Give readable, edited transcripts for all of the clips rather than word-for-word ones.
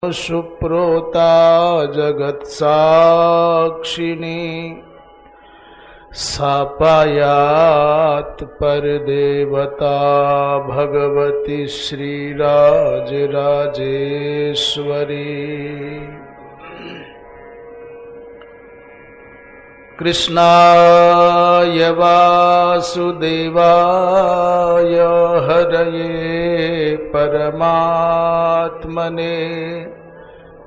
सुप्रोता जगत्साक्षिणी सापायात परदेवता भगवती श्रीराजराजेश्वरी। कृष्णाय वासुदेवाय हरये परमात्मने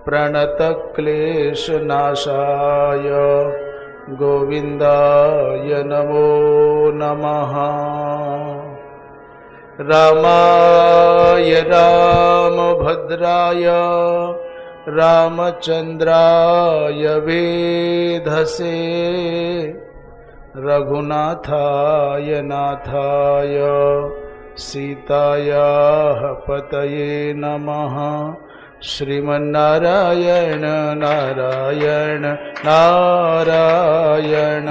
प्रणतक्लेशनाशाय गोविन्दाय नमो नमः। रामाय रामभद्राय रामचन्द्राय वेधसे रघुनाथाय नाथाय सीतायाः पतये नमः। श्रीमन्नारायण नारायण नारायण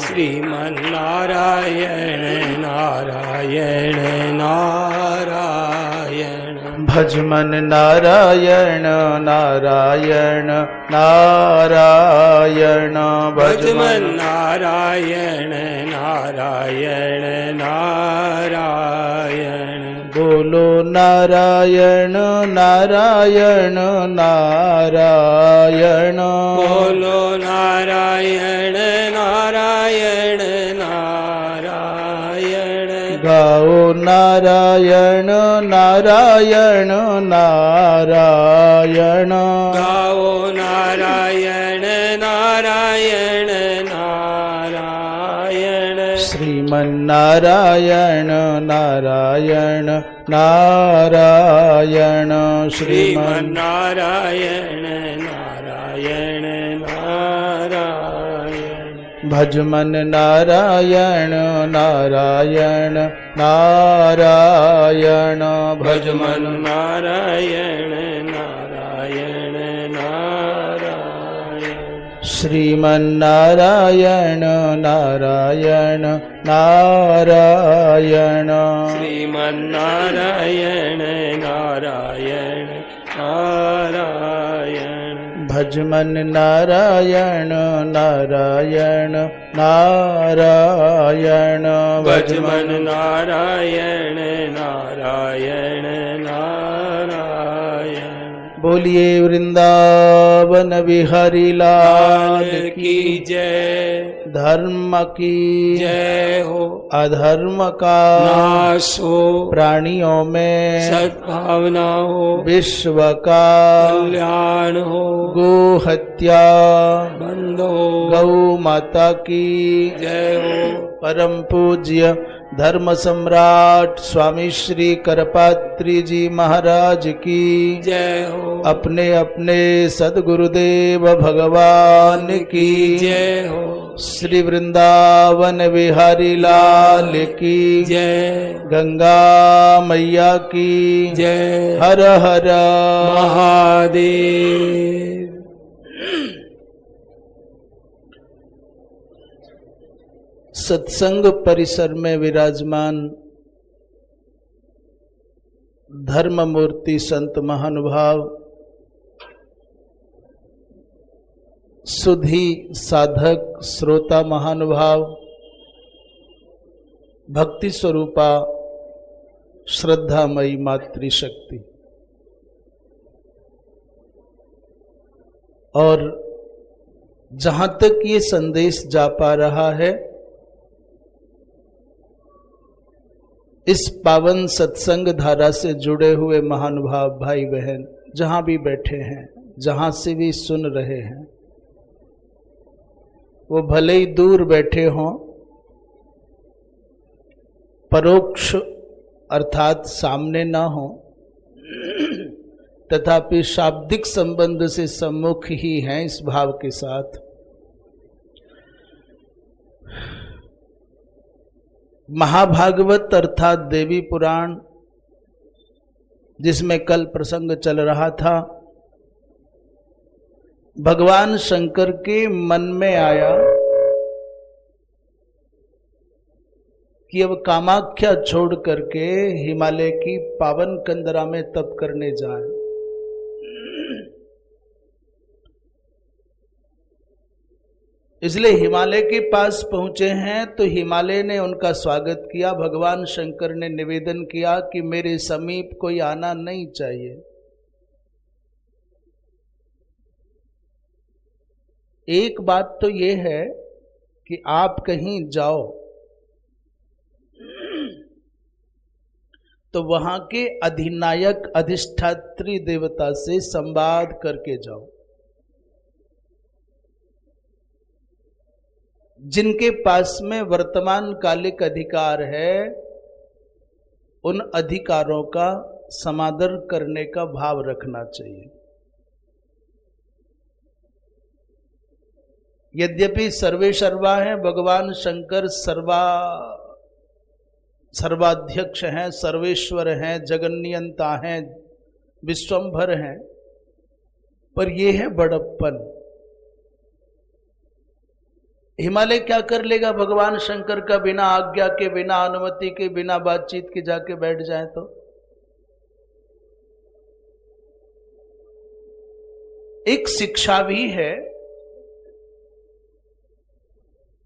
श्रीमन्नारायण नारायण नारायण भजमन नारायण नारायण नारायण भजमन नारायण नारायण नारायण। बोलो नारायण नारायण नारायण बोलो नारायण नारायण नारायण। गाओ नारायण नारायण नारायण गाओ नारायण नारायण नारायण। श्रीमन्नारायण नारायण नारायण श्रीमन्नारायण नारायण नारायण। भजमन नारायण नारायण नारायण भजमन नारायण नारायण नारायण। श्रीमन्नारायण नारायण नारायण श्रीमन्नारायण नारायण नारायण। भजमन नारायण नारायण नारायण भजमन नारायण नारायण नारायण। बोलिए वृंदावन बिहारी लाल की जय। धर्म की जय हो। अधर्म का नाश हो। प्राणियों में सद्भावना हो। विश्व का कल्याण हो। गो हत्या बंद हो। गौ माता की जय हो। परम पूज्य धर्म सम्राट स्वामी श्री करपात्री जी महाराज की जय हो। अपने अपने सद्गुरुदेव भगवान की जय हो। श्री वृंदावन बिहारी लाल की जय। गंगा मैया की जय। हर हर महादेव। सत्संग परिसर में विराजमान धर्म मूर्ति संत महानुभाव, सुधी साधक श्रोता महानुभाव, भक्ति स्वरूपा श्रद्धामयी मातृशक्ति और जहां तक ये संदेश जा पा रहा है, इस पावन सत्संग धारा से जुड़े हुए महानुभाव भाई बहन जहां भी बैठे हैं, जहां से भी सुन रहे हैं, वो भले ही दूर बैठे हों, परोक्ष अर्थात सामने ना हो, तथापि शाब्दिक संबंध से सम्मुख ही हैं इस भाव के साथ महाभागवत अर्थात देवी पुराण, जिसमें कल प्रसंग चल रहा था, भगवान शंकर के मन में आया कि अब कामाख्या छोड़ करके हिमालय की पावन कंदरा में तप करने जाएं। इसलिए हिमालय के पास पहुंचे हैं तो हिमालय ने उनका स्वागत किया। भगवान शंकर ने निवेदन किया कि मेरे समीप कोई आना नहीं चाहिए। एक बात तो ये है कि आप कहीं जाओ तो वहां के अधिनायक अधिष्ठात्री देवता से संवाद करके जाओ। जिनके पास में वर्तमान कालिक अधिकार है, उन अधिकारों का समादर करने का भाव रखना चाहिए। यद्यपि सर्वे सर्वा हैं, भगवान शंकर सर्वाध्यक्ष हैं, सर्वेश्वर हैं, जगन्नियंता हैं, विश्वंभर हैं, पर यह है बड़प्पन। हिमालय क्या कर लेगा भगवान शंकर का बिना आज्ञा के, बिना अनुमति के, बिना बातचीत के जाके बैठ जाए तो? एक शिक्षा भी है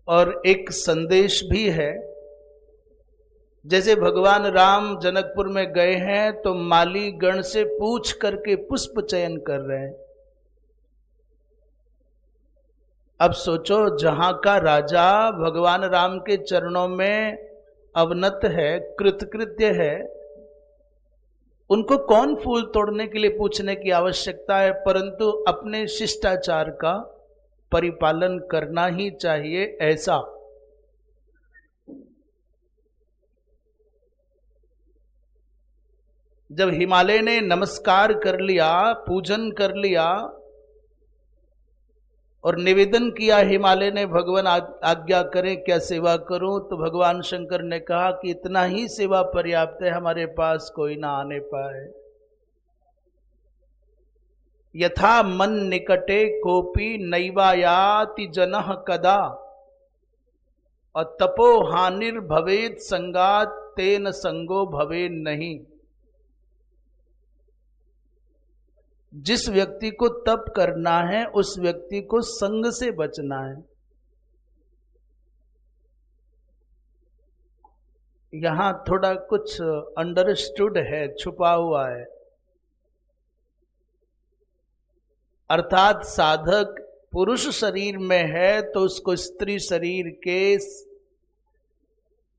और एक संदेश भी है। जैसे भगवान राम जनकपुर में गए हैं तो माली गण से पूछ करके पुष्प चयन कर रहे हैं। अब सोचो, जहां का राजा भगवान राम के चरणों में अवनत है, कृतकृत्य है, उनको कौन फूल तोड़ने के लिए पूछने की आवश्यकता है? परंतु अपने शिष्टाचार का परिपालन करना ही चाहिए। ऐसा जब हिमालय ने नमस्कार कर लिया, पूजन कर लिया और निवेदन किया, हिमालय ने भगवान आज्ञा करें क्या सेवा करूं, तो भगवान शंकर ने कहा कि इतना ही सेवा पर्याप्त है, हमारे पास कोई ना आने पाए। यथा मन निकटे कोपी नैवायाति जनः कदा, और तपो हानिर भवेत संगात तेन संगो भवे नहीं। जिस व्यक्ति को तप करना है उस व्यक्ति को संग से बचना है। यहां थोड़ा कुछ अंडरस्टूड है, छुपा हुआ है। अर्थात साधक पुरुष शरीर में है तो उसको स्त्री शरीर के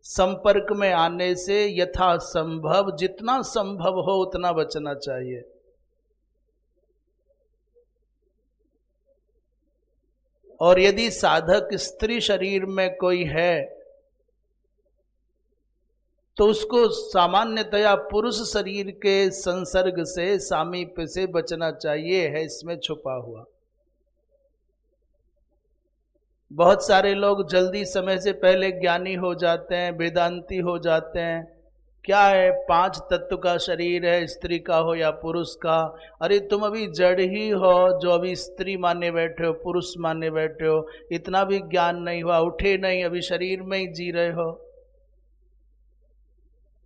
संपर्क में आने से यथासंभव, जितना संभव हो उतना बचना चाहिए। और यदि साधक स्त्री शरीर में कोई है तो उसको सामान्यतया पुरुष शरीर के संसर्ग से, सामीप्य से बचना चाहिए, है इसमें छुपा हुआ। बहुत सारे लोग जल्दी समय से पहले ज्ञानी हो जाते हैं, वेदांती हो जाते हैं। क्या है, 5 तत्व का शरीर है, स्त्री का हो या पुरुष का। अरे तुम अभी जड़ ही हो जो अभी स्त्री माने बैठे हो, पुरुष माने बैठे हो। इतना भी ज्ञान नहीं हुआ, उठे नहीं, अभी शरीर में ही जी रहे हो।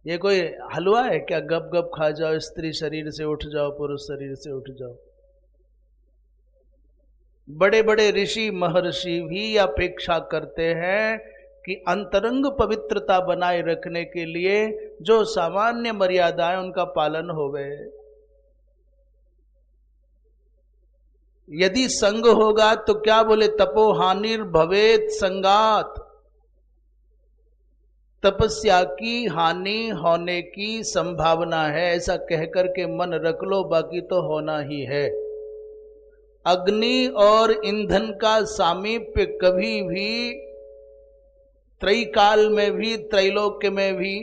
ये कोई हलवा है क्या? गप गप खा जाओ, स्त्री शरीर से उठ जाओ, पुरुष शरीर से उठ जाओ। बड़े बड़े ऋषि महर्षि भी अपेक्षा करते हैं कि अंतरंग पवित्रता बनाए रखने के लिए जो सामान्य मर्यादाएं उनका पालन होवे। यदि संग होगा तो क्या बोले, तपो हानिर भवेत संगात। तपस्या की हानि होने की संभावना है, ऐसा कहकर के मन रख लो, बाकी तो होना ही है। अग्नि और ईंधन का सामीप्य कभी भी त्रैकाल में भी, त्रैलोक्य में भी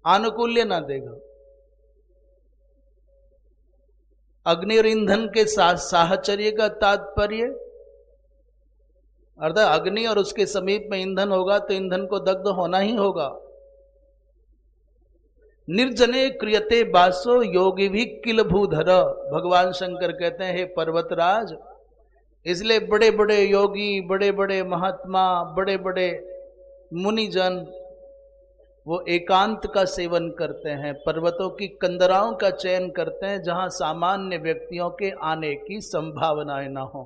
आनुकूल्य ना देगा। अग्नि और ईंधन के साथ साहचर्य का तात्पर्य, अर्थात अग्नि और उसके समीप में ईंधन होगा तो ईंधन को दग्ध होना ही होगा। निर्जने क्रियते बासो योगी भी किल भूधर, भगवान शंकर कहते हैं हे पर्वतराज, इसलिए बड़े बड़े योगी, बड़े बड़े महात्मा, बड़े बड़े मुनिजन वो एकांत का सेवन करते हैं, पर्वतों की कंदराओं का चयन करते हैं जहां सामान्य व्यक्तियों के आने की संभावनाएं ना हो।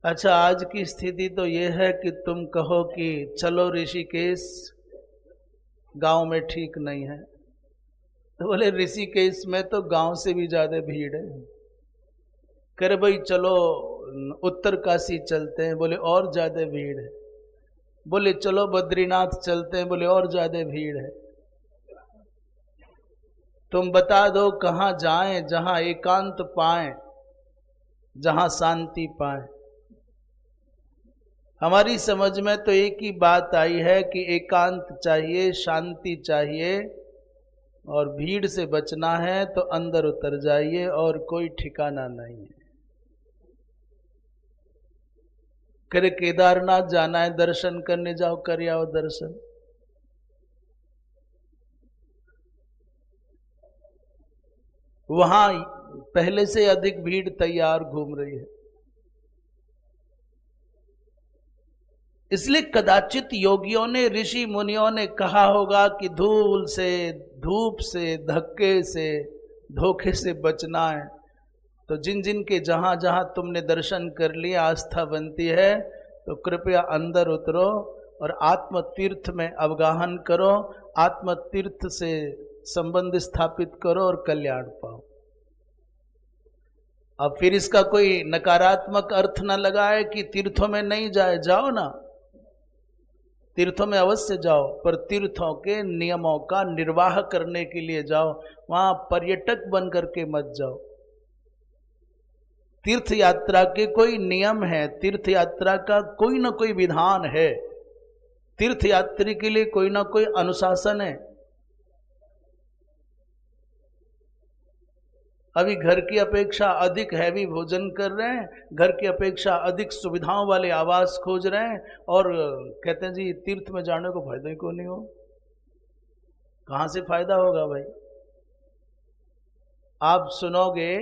अच्छा, आज की स्थिति तो ये है कि तुम कहो कि चलो ऋषिकेश, गांव में ठीक नहीं है, तो बोले ऋषिकेश में तो गांव से भी ज्यादा भीड़ है। करे भाई चलो उत्तर काशी चलते हैं, बोले और ज्यादा भीड़ है। बोले चलो बद्रीनाथ चलते हैं, बोले और ज्यादा भीड़ है। तुम बता दो कहां जाएं जहां एकांत पाएं, जहां शांति पाएं। हमारी समझ में तो एक ही बात आई है कि एकांत चाहिए, शांति चाहिए, और भीड़ से बचना है तो अंदर उतर जाइए, और कोई ठिकाना नहीं है। करे केदारनाथ जाना है, दर्शन करने जाओ, कर आओ दर्शन। वहां पहले से अधिक भीड़ तैयार घूम रही है। इसलिए कदाचित योगियों ने, ऋषि मुनियों ने कहा होगा कि धूल से, धूप से, धक्के से, धोखे से बचना है। तो जिन जिन के जहां जहां तुमने दर्शन कर लिए, आस्था बनती है, तो कृपया अंदर उतरो और आत्म तीर्थ में अवगाहन करो, आत्म तीर्थ से संबंध स्थापित करो और कल्याण पाओ। अब फिर इसका कोई नकारात्मक अर्थ न लगाए कि तीर्थों में नहीं जाए, जाओ ना, तीर्थों में अवश्य जाओ, पर तीर्थों के नियमों का निर्वाह करने के लिए जाओ, वहां पर्यटक बन करके मत जाओ। तीर्थ यात्रा के कोई नियम है, तीर्थ यात्रा का कोई ना कोई विधान है, तीर्थ यात्री के लिए कोई ना कोई अनुशासन है। अभी घर की अपेक्षा अधिक हैवी भोजन कर रहे हैं, घर की अपेक्षा अधिक सुविधाओं वाले आवास खोज रहे हैं, और कहते हैं जी तीर्थ में जाने को फायदा ही क्यों नहीं हो। कहां से फायदा होगा भाई? आप सुनोगे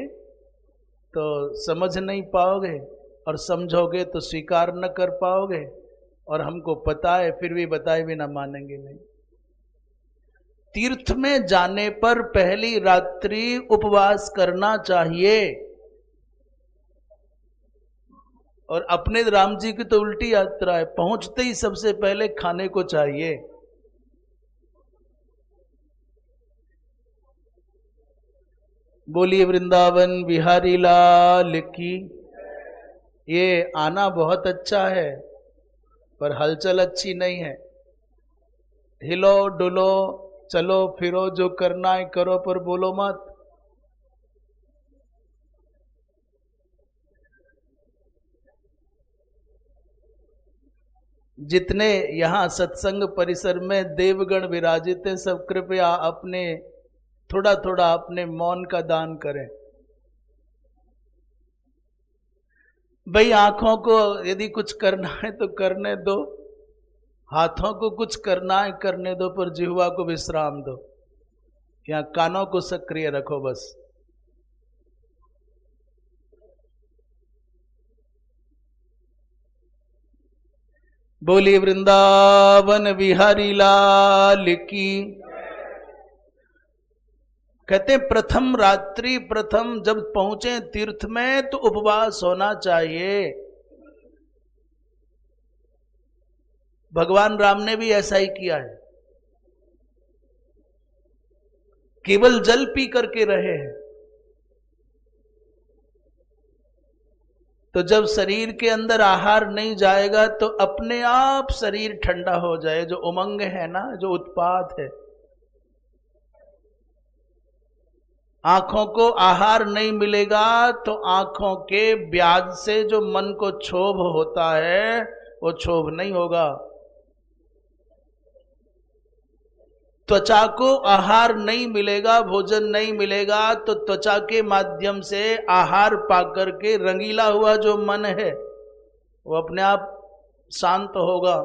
तो समझ नहीं पाओगे, और समझोगे तो स्वीकार न कर पाओगे, और हमको पता है फिर भी बताए बिना मानेंगे नहीं। तीर्थ में जाने पर पहली रात्रि उपवास करना चाहिए, और अपने राम जी की तो उल्टी यात्रा है, पहुंचते ही सबसे पहले खाने को चाहिए। बोलिए वृंदावन बिहारी लाल की। ये आना बहुत अच्छा है, पर हलचल अच्छी नहीं है। हिलो डुलो, चलो फिरो, जो करना है करो, पर बोलो मत। जितने यहां सत्संग परिसर में देवगण विराजित हैं, सब कृपया अपने थोड़ा थोड़ा अपने मौन का दान करें। भाई आंखों को यदि कुछ करना है तो करने दो, हाथों को कुछ करना है करने दो, पर जिह्वा को विश्राम दो, या कानों को सक्रिय रखो बस। बोलिए वृंदावन बिहारी लाल की। कहते हैं प्रथम रात्रि, प्रथम जब पहुंचे तीर्थ में तो उपवास होना चाहिए। भगवान राम ने भी ऐसा ही किया है, केवल जल पी करके रहे हैं। तो जब शरीर के अंदर आहार नहीं जाएगा तो अपने आप शरीर ठंडा हो जाए। जो उमंग है ना, जो उत्पात है, आंखों को आहार नहीं मिलेगा तो आंखों के ब्याज से जो मन को क्षोभ होता है वो क्षोभ नहीं होगा। त्वचा को आहार नहीं मिलेगा, भोजन नहीं मिलेगा, तो त्वचा के माध्यम से आहार पाकर के रंगीला हुआ जो मन है वो अपने आप शांत होगा।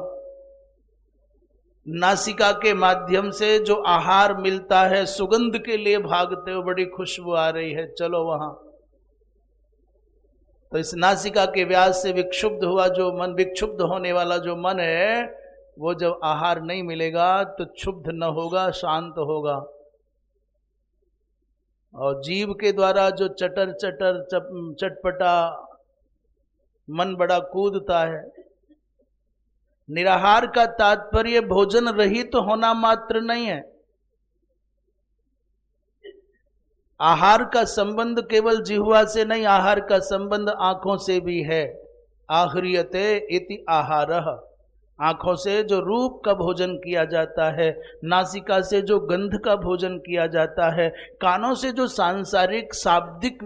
नासिका के माध्यम से जो आहार मिलता है, सुगंध के लिए भागते हो, बड़ी खुशबू आ रही है, चलो वहां। तो इस नासिका के व्यास से विक्षुब्ध हुआ जो मन, विक्षुब्ध होने वाला जो मन है, वो जब आहार नहीं मिलेगा तो क्षुब्ध न होगा, शांत होगा। और जीव के द्वारा जो चटर चटर चटपटा मन बड़ा कूदता है। निराहार का तात्पर्य भोजन रहित होना मात्र नहीं है। आहार का संबंध केवल जिह्वा से नहीं, आहार का संबंध आंखों से भी है। आहृयते इति आहारः, आंखों से जो रूप का भोजन किया जाता है, नासिका से जो गंध का भोजन किया जाता है, कानों से जो सांसारिक शाब्दिक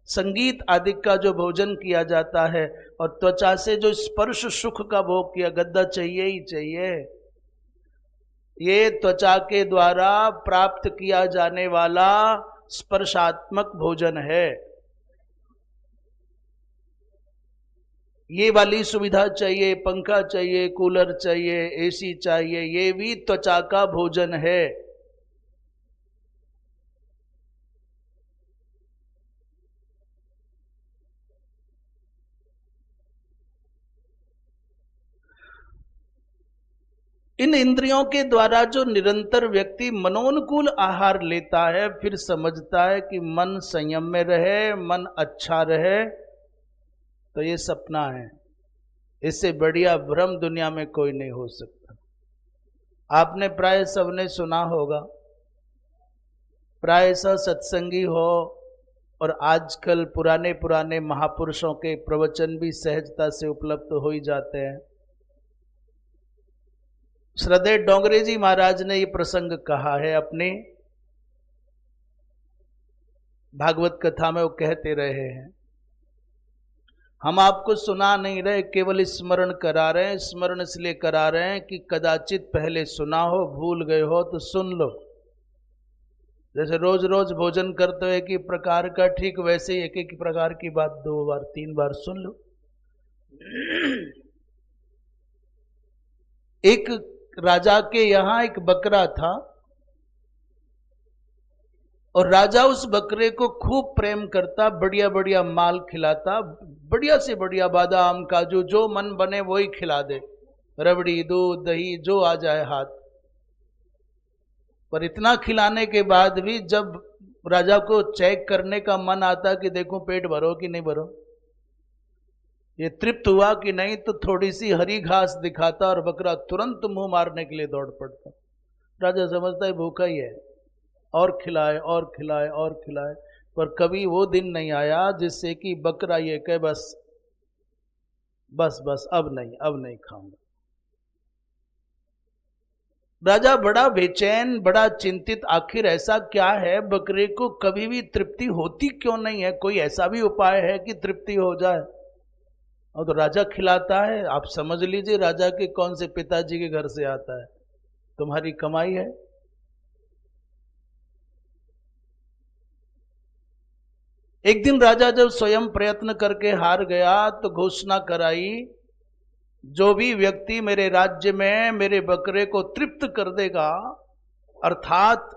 संगीत आदि का जो भोजन किया जाता है, और त्वचा से जो स्पर्श सुख का भोग किया, गद्दा चाहिए ही चाहिए। ये त्वचा के द्वारा प्राप्त किया जाने वाला स्पर्शात्मक भोजन है। ये वाली सुविधा चाहिए, पंखा चाहिए, कूलर चाहिए, एसी चाहिए, ये भी त्वचा का भोजन है। इन इंद्रियों के द्वारा जो निरंतर व्यक्ति मनोनुकूल आहार लेता है, फिर समझता है कि मन संयम में रहे, मन अच्छा रहे, तो ये सपना है। इससे बढ़िया भ्रम दुनिया में कोई नहीं हो सकता। आपने प्राय सबने सुना होगा, प्राय सत्संगी हो और आजकल पुराने पुराने महापुरुषों के प्रवचन भी सहजता से उपलब्ध हो ही जाते हैं। श्रद्धेय डोंगरे जी महाराज ने ये प्रसंग कहा है अपने भागवत कथा में, वो कहते रहे हैं। हम आपको सुना नहीं रहे, केवल स्मरण करा रहे हैं। स्मरण इसलिए करा रहे हैं कि कदाचित पहले सुना हो, भूल गए हो तो सुन लो। जैसे रोज रोज भोजन करते हो एक ही प्रकार का, ठीक वैसे ही एक एक प्रकार की बात 2 बार 3 बार सुन लो। एक राजा के यहां एक बकरा था, और राजा उस बकरे को खूब प्रेम करता, बढ़िया बढ़िया माल खिलाता, बढ़िया से बढ़िया बादाम काजू जो मन बने वही खिला दे, रबड़ी दूध दही जो आ जाए हाथ। पर इतना खिलाने के बाद भी जब राजा को चेक करने का मन आता कि देखो पेट भरो कि नहीं भरो, ये तृप्त हुआ कि नहीं, तो थोड़ी सी हरी घास दिखाता और बकरा तुरंत मुंह मारने के लिए दौड़ पड़ता। राजा समझता है भूखा ही है, और खिलाए और खिलाए और खिलाए, पर कभी वो दिन नहीं आया जिससे कि बकरा ये कहे बस बस बस अब नहीं खाऊंगा। राजा बड़ा बेचैन, बड़ा चिंतित, आखिर ऐसा क्या है, बकरे को कभी भी तृप्ति होती क्यों नहीं है, कोई ऐसा भी उपाय है कि तृप्ति हो जाए। और तो राजा खिलाता है। आप समझ लीजिए राजा के कौन से पिताजी के घर से आता है, तुम्हारी कमाई है। एक दिन राजा जब स्वयं प्रयत्न करके हार गया तो घोषणा कराई, जो भी व्यक्ति मेरे राज्य में मेरे बकरे को तृप्त कर देगा, अर्थात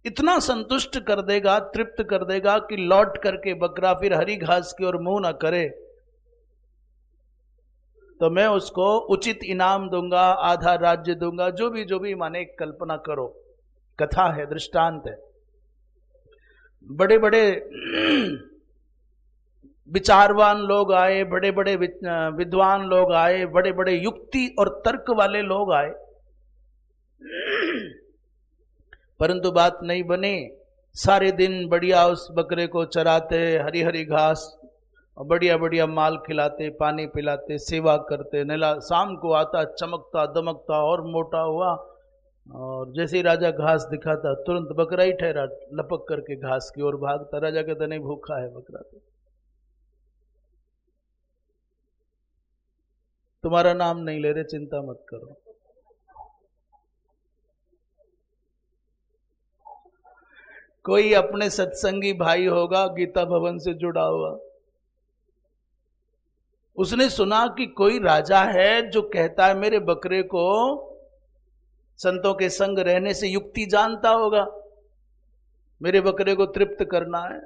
इतना संतुष्ट कर देगा, तृप्त कर देगा कि लौट करके बकरा फिर हरी घास की ओर मुंह न करे, तो मैं उसको उचित इनाम दूंगा, आधा राज्य दूंगा, जो भी माने कल्पना करो। कथा है, दृष्टांत है। बड़े बड़े विचारवान लोग आए, बड़े बड़े विद्वान लोग आए, बड़े बड़े युक्ति और तर्क वाले लोग आए, परंतु बात नहीं बनी। सारे दिन बढ़िया उस बकरे को चराते, हरी हरी घास और बढ़िया बढ़िया माल खिलाते, पानी पिलाते, सेवा करते। नेला शाम को आता चमकता दमकता और मोटा हुआ, और जैसे ही राजा घास दिखाता तुरंत बकरा ही ठहरा, लपक करके घास की ओर भागता। राजा कहता नहीं भूखा है बकरा, तो तुम्हारा नाम नहीं ले रहे, चिंता मत करो। कोई अपने सत्संगी भाई होगा गीता भवन से जुड़ा हुआ, उसने सुना कि कोई राजा है जो कहता है मेरे बकरे को संतों के संग रहने से युक्ति जानता होगा, मेरे बकरे को तृप्त करना है।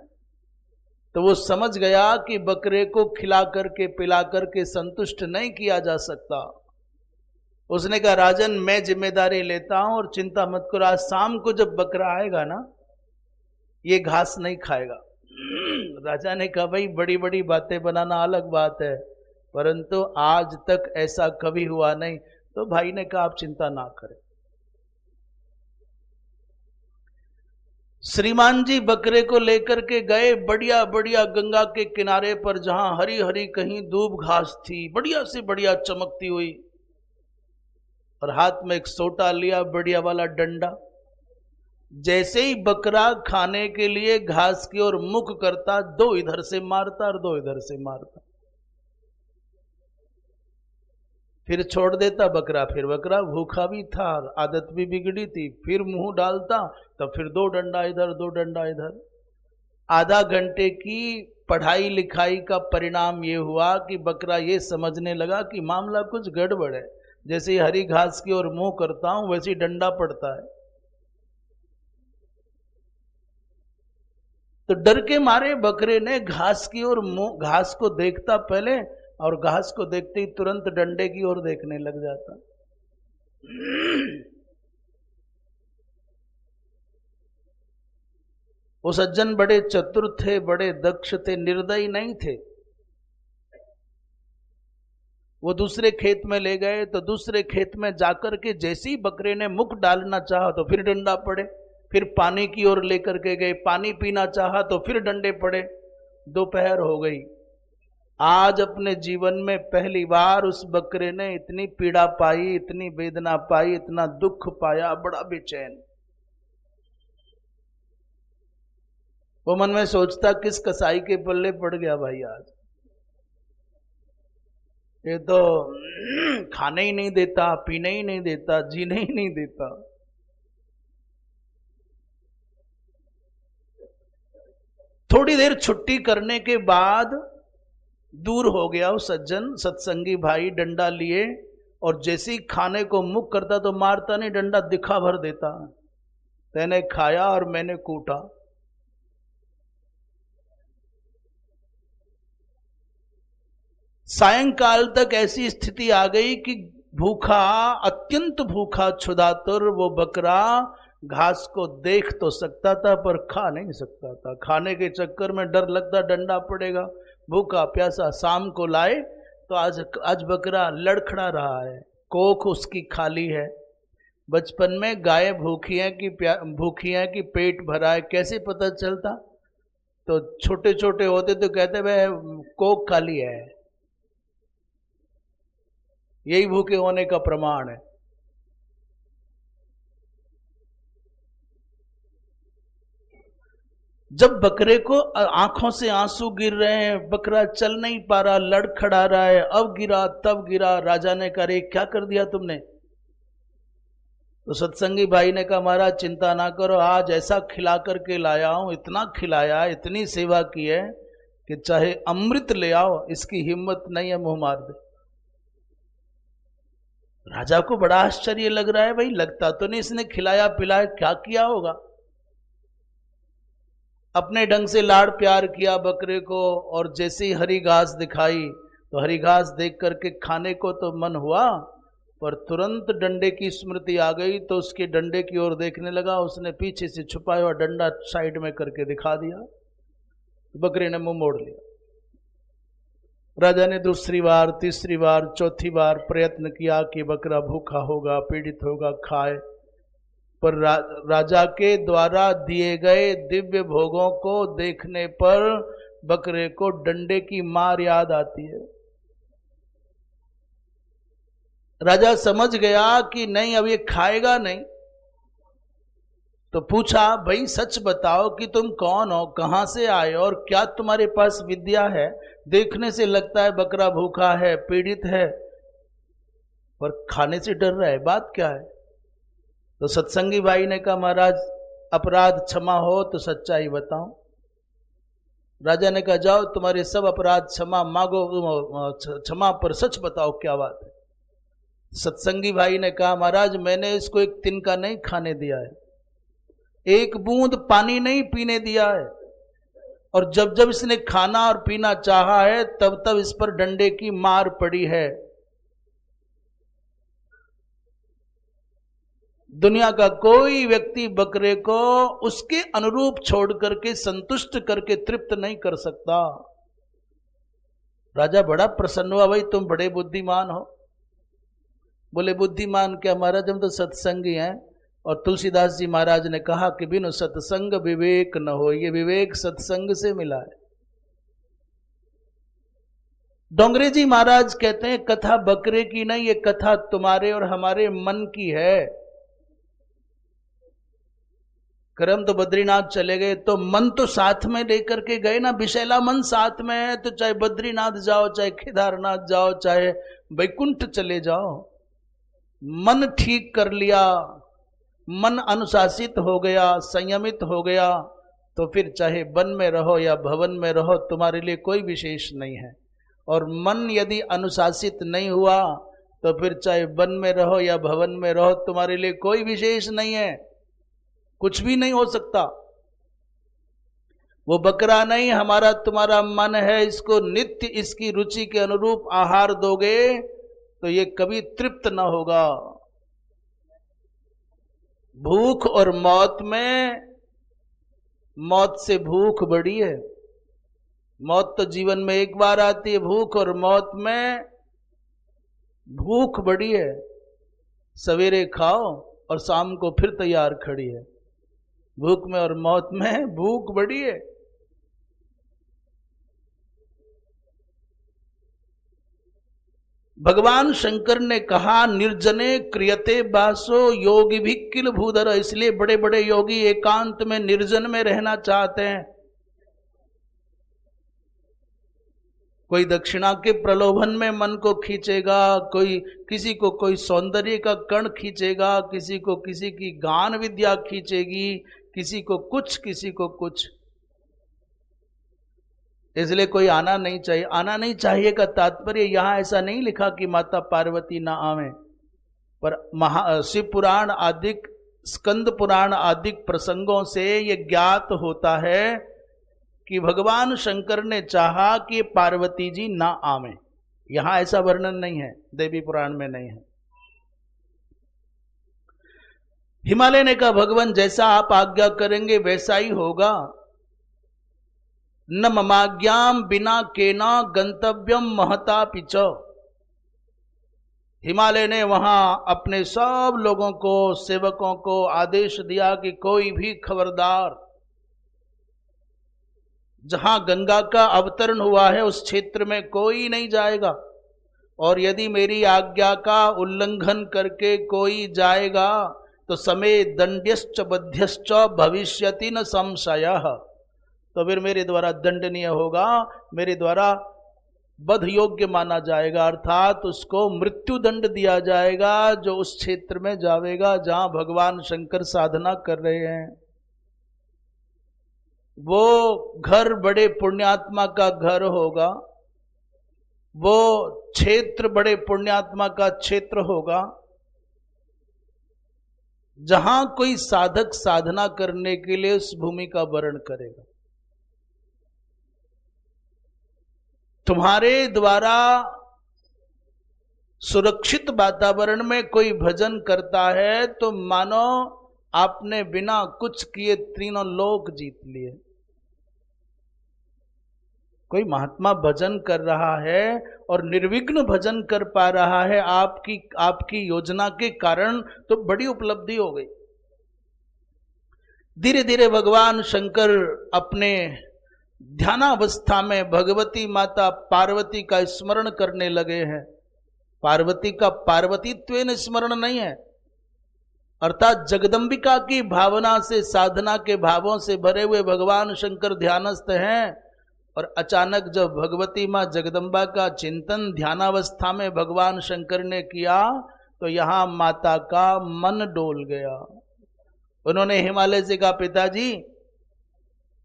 तो वो समझ गया कि बकरे को खिला करके पिला करके संतुष्ट नहीं किया जा सकता, उसने कहा राजन मैं जिम्मेदारी लेता हूं और चिंता मत करो, आज शाम को जब बकरा आएगा ना ये घास नहीं खाएगा। राजा ने कहा भाई बड़ी बड़ी बातें बनाना अलग बात है, परंतु आज तक ऐसा कभी हुआ नहीं। तो भाई ने कहा आप चिंता ना करें। श्रीमान जी बकरे को लेकर के गए बढ़िया बढ़िया गंगा के किनारे पर, जहां हरी हरी कहीं दूब घास थी बढ़िया से बढ़िया चमकती हुई, और हाथ में एक सोटा लिया बढ़िया वाला डंडा। जैसे ही बकरा खाने के लिए घास की ओर मुख करता, दो इधर से मारता और दो इधर से मारता, फिर छोड़ देता बकरा। फिर बकरा भूखा भी था, आदत भी बिगड़ी थी, फिर मुंह डालता तो फिर दो डंडा इधर दो डंडा इधर। आधा घंटे की पढ़ाई लिखाई का परिणाम ये हुआ कि बकरा ये समझने लगा कि मामला कुछ गड़बड़ है। जैसे ही हरी घास की ओर मुंह करता हूं वैसे ही डंडा पड़ता है। तो डर के मारे बकरे ने घास की ओर मुंह, घास को देखता पहले और घास को देखते ही तुरंत डंडे की ओर देखने लग जाता। वो सज्जन बड़े चतुर थे, बड़े दक्ष थे, निर्दयी नहीं थे। वो दूसरे खेत में ले गए तो दूसरे खेत में जाकर के जैसे ही बकरे ने मुख डालना चाहा तो फिर डंडा पड़े। फिर पानी की ओर लेकर के गए, पानी पीना चाहा तो फिर डंडे पड़े। दोपहर हो गई। आज अपने जीवन में पहली बार उस बकरे ने इतनी पीड़ा पाई, इतनी वेदना पाई, इतना दुख पाया, बड़ा बेचैन। वो मन में सोचता किस कसाई के पल्ले पड़ गया भाई आज, ये तो खाने ही नहीं देता, पीने ही नहीं देता, जीने ही नहीं देता। थोड़ी देर छुट्टी करने के बाद दूर हो गया वो सज्जन सत्संगी भाई डंडा लिए, और जैसे ही खाने को मुख करता तो मारता नहीं, डंडा दिखा भर देता। तेने खाया और मैंने कूटा। सायंकाल तक ऐसी स्थिति आ गई कि भूखा, अत्यंत भूखा क्षुधातुर वो बकरा घास को देख तो सकता था पर खा नहीं सकता था। खाने के चक्कर में डर लगता डंडा पड़ेगा। भूखा प्यासा शाम को लाए तो आज बकरा लड़खड़ा रहा है, कोख उसकी खाली है। बचपन में गाय भूखी है कि पेट भरा है कैसे पता चलता? तो छोटे छोटे होते तो कहते भाई कोख खाली है, यही भूखे होने का प्रमाण है। जब बकरे को आंखों से आंसू गिर रहे हैं, बकरा चल नहीं पा रहा, लड़खड़ा रहा है, अब गिरा तब गिरा, राजा ने कहा क्या कर दिया तुमने? तो सत्संगी भाई ने कहा महाराज चिंता ना करो, आज ऐसा खिला करके लाया हूं, इतना खिलाया, इतनी सेवा की है कि चाहे अमृत ले आओ इसकी हिम्मत नहीं है मुंह मार दे। राजा को बड़ा आश्चर्य लग रहा है, भाई लगता तो नहीं इसने खिलाया पिलाया, क्या किया होगा। अपने ढंग से लाड़ प्यार किया बकरे को, और जैसे ही हरी घास दिखाई तो हरी घास देख करके खाने को तो मन हुआ, पर तुरंत डंडे की स्मृति आ गई तो उसके डंडे की ओर देखने लगा। उसने पीछे से छुपाया हुआ डंडा साइड में करके दिखा दिया, बकरे ने मुंह मोड़ लिया। राजा ने दूसरी बार, तीसरी बार, चौथी बार प्रयत्न किया कि बकरा भूखा होगा, पीड़ित होगा, खाए, पर राजा के द्वारा दिए गए दिव्य भोगों को देखने पर बकरे को डंडे की मार याद आती है। राजा समझ गया कि नहीं अब ये खाएगा नहीं, तो पूछा भाई सच बताओ कि तुम कौन हो, कहां से आए और क्या तुम्हारे पास विद्या है? देखने से लगता है बकरा भूखा है, पीड़ित है, पर खाने से डर रहा है, बात क्या है? तो सत्संगी भाई ने कहा महाराज अपराध क्षमा हो तो सच्चाई बताओ। राजा ने कहा जाओ तुम्हारे सब अपराध क्षमा मांगो, क्षमा पर सच बताओ क्या बात है। सत्संगी भाई ने कहा महाराज मैंने इसको एक तिनका नहीं खाने दिया है, एक बूंद पानी नहीं पीने दिया है, और जब जब इसने खाना और पीना चाहा है तब तब इस पर डंडे की मार पड़ी है। दुनिया का कोई व्यक्ति बकरे को उसके अनुरूप छोड़ करके, संतुष्ट करके तृप्त नहीं कर सकता। राजा बड़ा प्रसन्न हुआ, भाई तुम बड़े बुद्धिमान हो। बोले बुद्धिमान क्या महाराज, हम तो सत्संगी हैं। और तुलसीदास जी महाराज ने कहा कि बिनु सत्संग विवेक न हो। ये विवेक सत्संग से मिला है। डोंगरे जी महाराज कहते हैं कथा बकरे की नहीं, ये कथा तुम्हारे और हमारे मन की है। करम तो बद्रीनाथ चले गए तो मन तो साथ में लेकर के गए ना, विशैला मन साथ में है, तो चाहे बद्रीनाथ जाओ, चाहे केदारनाथ जाओ, चाहे वैकुंठ चले जाओ, मन ठीक कर लिया, मन अनुशासित हो गया, संयमित हो गया, तो फिर चाहे वन में रहो या भवन में रहो, तुम्हारे लिए कोई विशेष नहीं है। और मन यदि अनुशासित नहीं हुआ तो फिर चाहे वन में रहो या भवन में रहो, तुम्हारे लिए कोई विशेष नहीं है, कुछ भी नहीं हो सकता। वो बकरा नहीं, हमारा तुम्हारा मन है, इसको नित्य इसकी रुचि के अनुरूप आहार दोगे तो ये कभी तृप्त न होगा। भूख और मौत में, मौत से भूख बड़ी है। मौत तो जीवन में एक बार आती है, भूख और मौत में भूख बड़ी है। सवेरे खाओ और शाम को फिर तैयार खड़ी है। भूख में और मौत में भूख बड़ी है। भगवान शंकर ने कहा निर्जने क्रियते बासो योगी भी किल भूधर। इसलिए बड़े बड़े योगी एकांत में, निर्जन में रहना चाहते हैं। कोई दक्षिणा के प्रलोभन में मन को खींचेगा, कोई किसी को कोई सौंदर्य का कण खींचेगा, किसी को किसी की गान विद्या खींचेगी, किसी को कुछ, किसी को कुछ। इसलिए कोई आना नहीं चाहिए। आना नहीं चाहिए का तात्पर्य यहां ऐसा नहीं लिखा कि माता पार्वती ना आवे, पर शिव पुराण आदि, स्कंद पुराण आदि प्रसंगों से ये ज्ञात होता है कि भगवान शंकर ने चाहा कि पार्वती जी ना आवे। यहां ऐसा वर्णन नहीं है, देवी पुराण में नहीं है। हिमालय ने कहा भगवान जैसा आप आज्ञा करेंगे वैसा ही होगा। न ममाज्ञाम बिना केना गंतव्यम महता पिच। हिमालय ने वहां अपने सब लोगों को, सेवकों को आदेश दिया कि कोई भी खबरदार, जहां गंगा का अवतरण हुआ है उस क्षेत्र में कोई नहीं जाएगा। और यदि मेरी आज्ञा का उल्लंघन करके कोई जाएगा तो समय दंड्यश्च बध्यश्च भविष्यति न संशयः। तो फिर मेरे द्वारा दंडनीय होगा, मेरे द्वारा वध योग्य माना जाएगा, अर्थात उसको मृत्यु दंड दिया जाएगा जो उस क्षेत्र में जाएगा जहां भगवान शंकर साधना कर रहे हैं। वो घर बड़े पुण्यात्मा का घर होगा, वो क्षेत्र बड़े पुण्यात्मा का क्षेत्र होगा, जहां कोई साधक साधना करने के लिए उस भूमि का वर्ण करेगा। तुम्हारे द्वारा सुरक्षित वातावरण में कोई भजन करता है तो मानो आपने बिना कुछ किए तीनों लोक जीत लिए। कोई महात्मा भजन कर रहा है और निर्विघ्न भजन कर पा रहा है आपकी योजना के कारण, तो बड़ी उपलब्धि हो गई। धीरे धीरे भगवान शंकर अपने ध्यानावस्था में भगवती माता पार्वती का स्मरण करने लगे हैं। पार्वती का पार्वतीत्वेन स्मरण नहीं है, अर्थात जगदम्बिका की भावना से, साधना के भावों से भरे हुए भगवान शंकर ध्यानस्थ हैं। और अचानक जब भगवती माँ जगदम्बा का चिंतन ध्यानावस्था में भगवान शंकर ने किया तो यहां माता का मन डोल गया। उन्होंने हिमालय से कहा पिताजी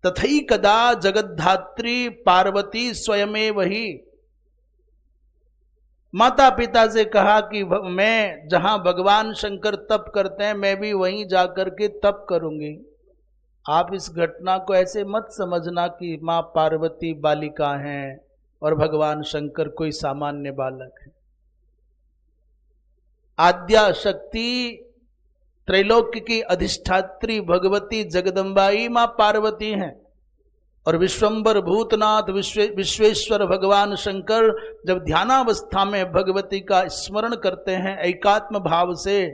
तथई कदा जगद्धात्री पार्वती स्वयमेव ही। माता पिता से कहा कि मैं जहां भगवान शंकर तप करते हैं मैं भी वहीं जाकर के तप करूंगी। आप इस घटना को ऐसे मत समझना कि मां पार्वती बालिका हैं और भगवान शंकर कोई सामान्य बालक है। आद्या शक्ति त्रैलोक्य की अधिष्ठात्री भगवती जगदम्बाई मां पार्वती हैं। और विश्वंबर भूतनाथ विश्वेश्वर भगवान शंकर जब ध्यानावस्था में भगवती का स्मरण करते हैं एकात्म भाव से,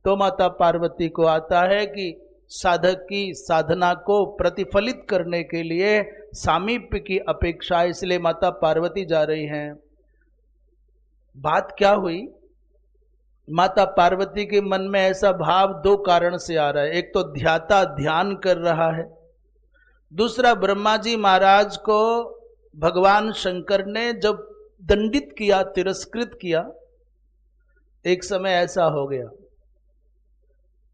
तो माता पार्वती को आता है कि साधक की साधना को प्रतिफलित करने के लिए सामीप्य की अपेक्षा, इसलिए माता पार्वती जा रही हैं। बात क्या हुई, माता पार्वती के मन में ऐसा भाव दो कारण से आ रहा है। एक तो ध्याता ध्यान कर रहा है, दूसरा ब्रह्मा जी महाराज को भगवान शंकर ने जब दंडित किया, तिरस्कृत किया, एक समय ऐसा हो गया।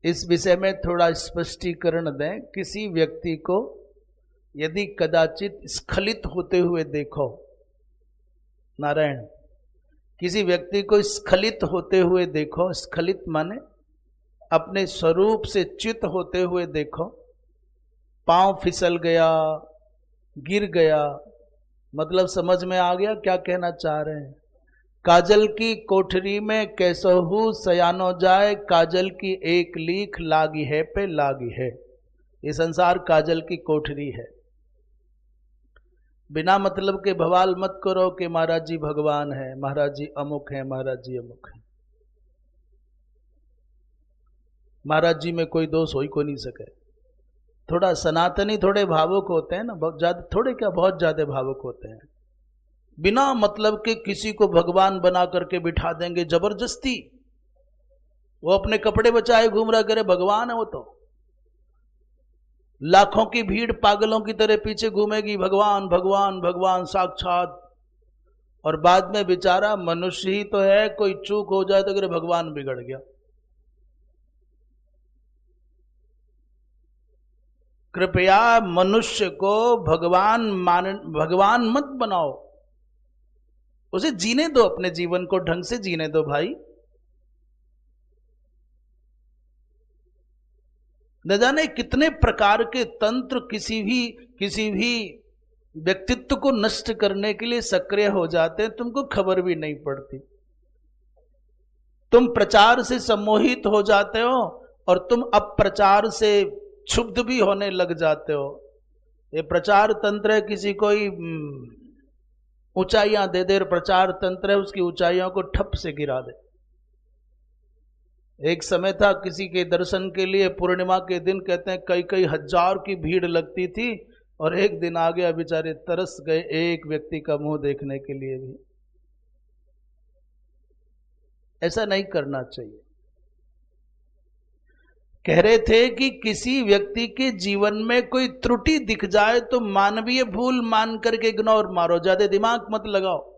इस विषय में थोड़ा स्पष्टीकरण दें। किसी व्यक्ति को यदि कदाचित स्खलित होते हुए देखो, नारायण, किसी व्यक्ति को स्खलित होते हुए देखो, स्खलित माने अपने स्वरूप से च्युत होते हुए देखो, पांव फिसल गया, गिर गया, मतलब समझ में आ गया क्या कहना चाह रहे हैं। काजल की कोठरी में कैसहू सयानो जाए, काजल की एक लीख लागी है पे लागी है। ये संसार काजल की कोठरी है। बिना मतलब के भवाल मत करो कि महाराज जी भगवान है, महाराज जी अमुक है, महाराज जी अमुक है। महाराज जी में कोई दोष हो ही को नहीं सके। थोड़ा सनातनी थोड़े भावुक होते हैं ना, बहुत ज्यादा, थोड़े क्या बहुत ज्यादा भावुक होते हैं। बिना मतलब के किसी को भगवान बना करके बिठा देंगे जबरदस्ती। वो अपने कपड़े बचाए घूम रहा करे, भगवान है वो तो। लाखों की भीड़ पागलों की तरह पीछे घूमेगी, भगवान भगवान भगवान साक्षात, और बाद में बेचारा मनुष्य ही तो है, कोई चूक हो जाए तो अगर भगवान बिगड़ गया। कृपया मनुष्य को भगवान मत बनाओ, उसे जीने दो, अपने जीवन को ढंग से जीने दो भाई। न जाने कितने प्रकार के तंत्र किसी भी व्यक्तित्व को नष्ट करने के लिए सक्रिय हो जाते हैं, तुमको खबर भी नहीं पड़ती। तुम प्रचार से सम्मोहित हो जाते हो और तुम अप्रचार से क्षुब्ध भी होने लग जाते हो। ये प्रचार तंत्र है, किसी को ही ऊंचाइयां दे दे, प्रचार तंत्र है उसकी ऊंचाइयों को ठप से गिरा दे। एक समय था किसी के दर्शन के लिए पूर्णिमा के दिन कहते हैं कई हजार की भीड़ लगती थी, और एक दिन आ गया बेचारे तरस गए एक व्यक्ति का मुंह देखने के लिए भी। ऐसा नहीं करना चाहिए। कह रहे थे कि किसी व्यक्ति के जीवन में कोई त्रुटि दिख जाए तो मानवीय भूल मान करके इग्नोर मारो, ज्यादा दिमाग मत लगाओ।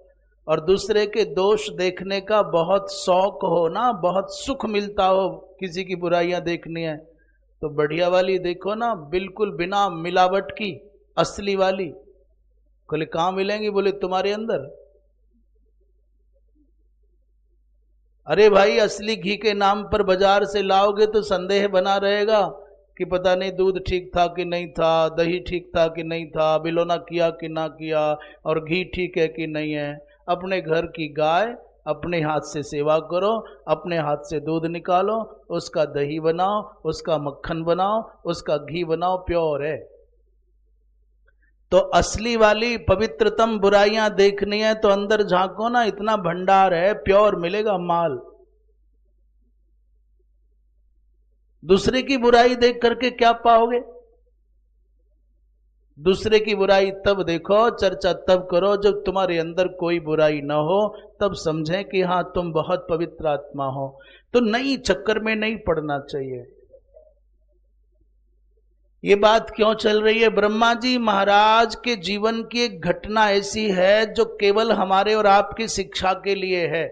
और दूसरे के दोष देखने का बहुत शौक हो ना, बहुत सुख मिलता हो, किसी की बुराइयां देखनी है तो बढ़िया वाली देखो ना, बिल्कुल बिना मिलावट की, असली वाली। बोले कहां मिलेंगी? बोले तुम्हारे अंदर। अरे भाई, असली घी के नाम पर बाजार से लाओगे तो संदेह बना रहेगा कि पता नहीं दूध ठीक था कि नहीं था, दही ठीक था कि नहीं था, बिलोना किया कि ना किया, और घी ठीक है कि नहीं है। अपने घर की गाय अपने हाथ से सेवा करो, अपने हाथ से दूध निकालो, उसका दही बनाओ, उसका मक्खन बनाओ, उसका घी बनाओ, प्योर है। तो असली वाली पवित्रतम बुराइयां देखनी है तो अंदर झांको ना, इतना भंडार है, प्योर मिलेगा माल। दूसरे की बुराई देख करके क्या पाओगे? दूसरे की बुराई तब देखो, चर्चा तब करो जब तुम्हारे अंदर कोई बुराई ना हो, तब समझें कि हाँ तुम बहुत पवित्र आत्मा हो। तो नई चक्कर में नहीं पड़ना चाहिए। ये बात क्यों चल रही है? ब्रह्मा जी महाराज के जीवन की एक घटना ऐसी है जो केवल हमारे और आपकी शिक्षा के लिए है।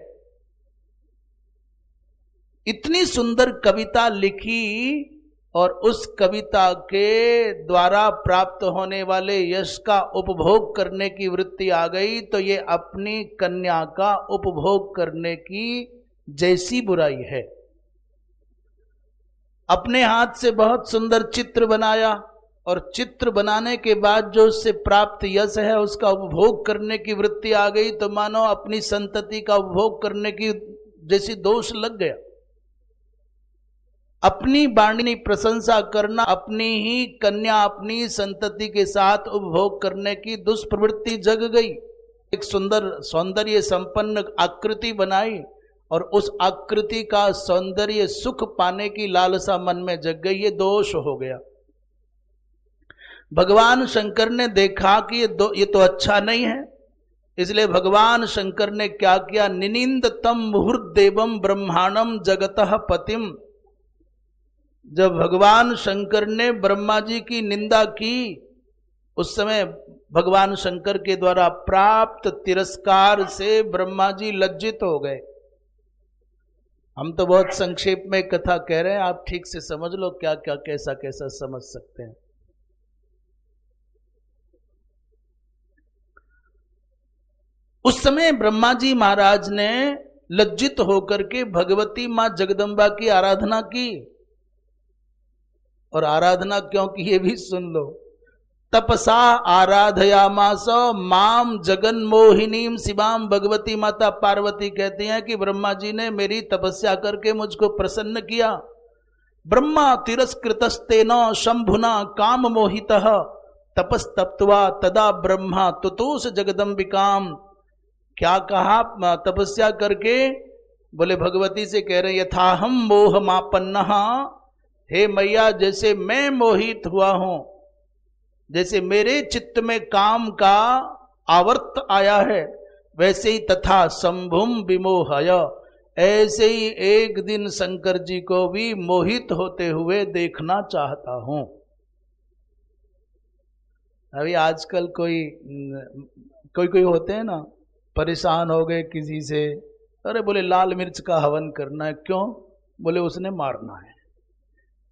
इतनी सुंदर कविता लिखी और उस कविता के द्वारा प्राप्त होने वाले यश का उपभोग करने की वृत्ति आ गई तो ये अपनी कन्या का उपभोग करने की जैसी बुराई है। अपने हाथ से बहुत सुंदर चित्र बनाया और चित्र बनाने के बाद जो उससे प्राप्त यश है उसका उपभोग करने की वृत्ति आ गई तो मानो अपनी संतति का उपभोग करने की जैसी दोष लग गया। अपनी वाणी प्रशंसा करना, अपनी ही कन्या अपनी संतति के साथ उपभोग करने की दुष्प्रवृत्ति जग गई। एक सुंदर सौंदर्य संपन्न आकृति बनाई और उस आकृति का सौंदर्य सुख पाने की लालसा मन में जग गई। ये दोष हो गया। भगवान शंकर ने देखा कि ये तो अच्छा नहीं है, इसलिए भगवान शंकर ने क्या किया, निनिंद तम मुहुर्देवम ब्रह्मांडम जगतः पतिम। जब भगवान शंकर ने ब्रह्मा जी की निंदा की, उस समय भगवान शंकर के द्वारा प्राप्त तिरस्कार से ब्रह्मा जी लज्जित हो गए। हम तो बहुत संक्षेप में कथा कह रहे हैं, आप ठीक से समझ लो क्या क्या कैसा कैसा समझ सकते हैं। उस समय ब्रह्मा जी महाराज ने लज्जित होकर के भगवती मां जगदम्बा की आराधना की। और आराधना क्यों की ये भी सुन लो। तपसा आराधयामास माम जगन मोहिनीम शिवाम। भगवती माता पार्वती कहती हैं कि ब्रह्मा जी ने मेरी तपस्या करके मुझको प्रसन्न किया। ब्रह्मा तिरस्कृतस्तेन शंभुना काम मोहितः तपस्तप्त्वा तदा ब्रह्मा तुतोष जगदम्बिकाम। क्या कहा तपस्या करके? बोले भगवती से कह रहे यथाहम मोह मापन्नः, हे मैया जैसे मैं मोहित हुआ हूं, जैसे मेरे चित्त में काम का आवर्त आया है, वैसे ही तथा शंभुम विमोहय, ऐसे ही एक दिन शंकर जी को भी मोहित होते हुए देखना चाहता हूं। अभी आजकल कोई होते हैं ना, परेशान हो गए किसी से, अरे बोले लाल मिर्च का हवन करना है। क्यों? बोले उसने मारना है।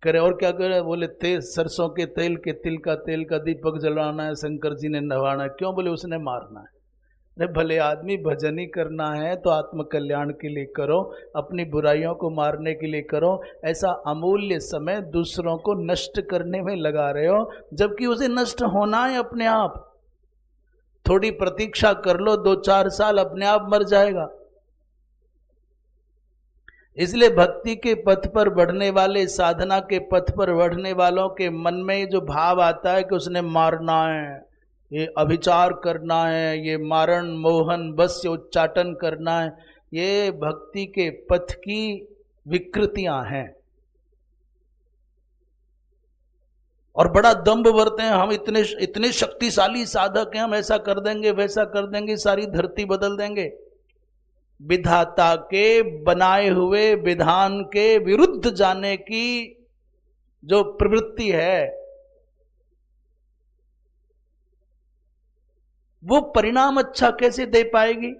करे और क्या करे? बोले सरसों के तेल के तिल का तेल का दीपक जलाना है, शंकर जी ने नवाना है। क्यों? बोले उसने मारना है। अरे भले आदमी, भजन ही करना है तो आत्म कल्याण के लिए करो, अपनी बुराइयों को मारने के लिए करो। ऐसा अमूल्य समय दूसरों को नष्ट करने में लगा रहे हो, जबकि उसे नष्ट होना है अपने आप। थोड़ी प्रतीक्षा कर लो, 2-4 साल अपने आप मर जाएगा। इसलिए भक्ति के पथ पर बढ़ने वाले, साधना के पथ पर बढ़ने वालों के मन में जो भाव आता है कि उसने मारना है, ये अभिचार करना है, ये मारण मोहन वश्य उच्चाटन करना है, ये भक्ति के पथ की विकृतियां हैं। और बड़ा दंभ भरते हैं, हम इतने शक्तिशाली साधक हैं, हम ऐसा कर देंगे वैसा कर देंगे, सारी धरती बदल देंगे। विधाता के बनाए हुए विधान के विरुद्ध जाने की जो प्रवृत्ति है, वो परिणाम अच्छा कैसे दे पाएगी?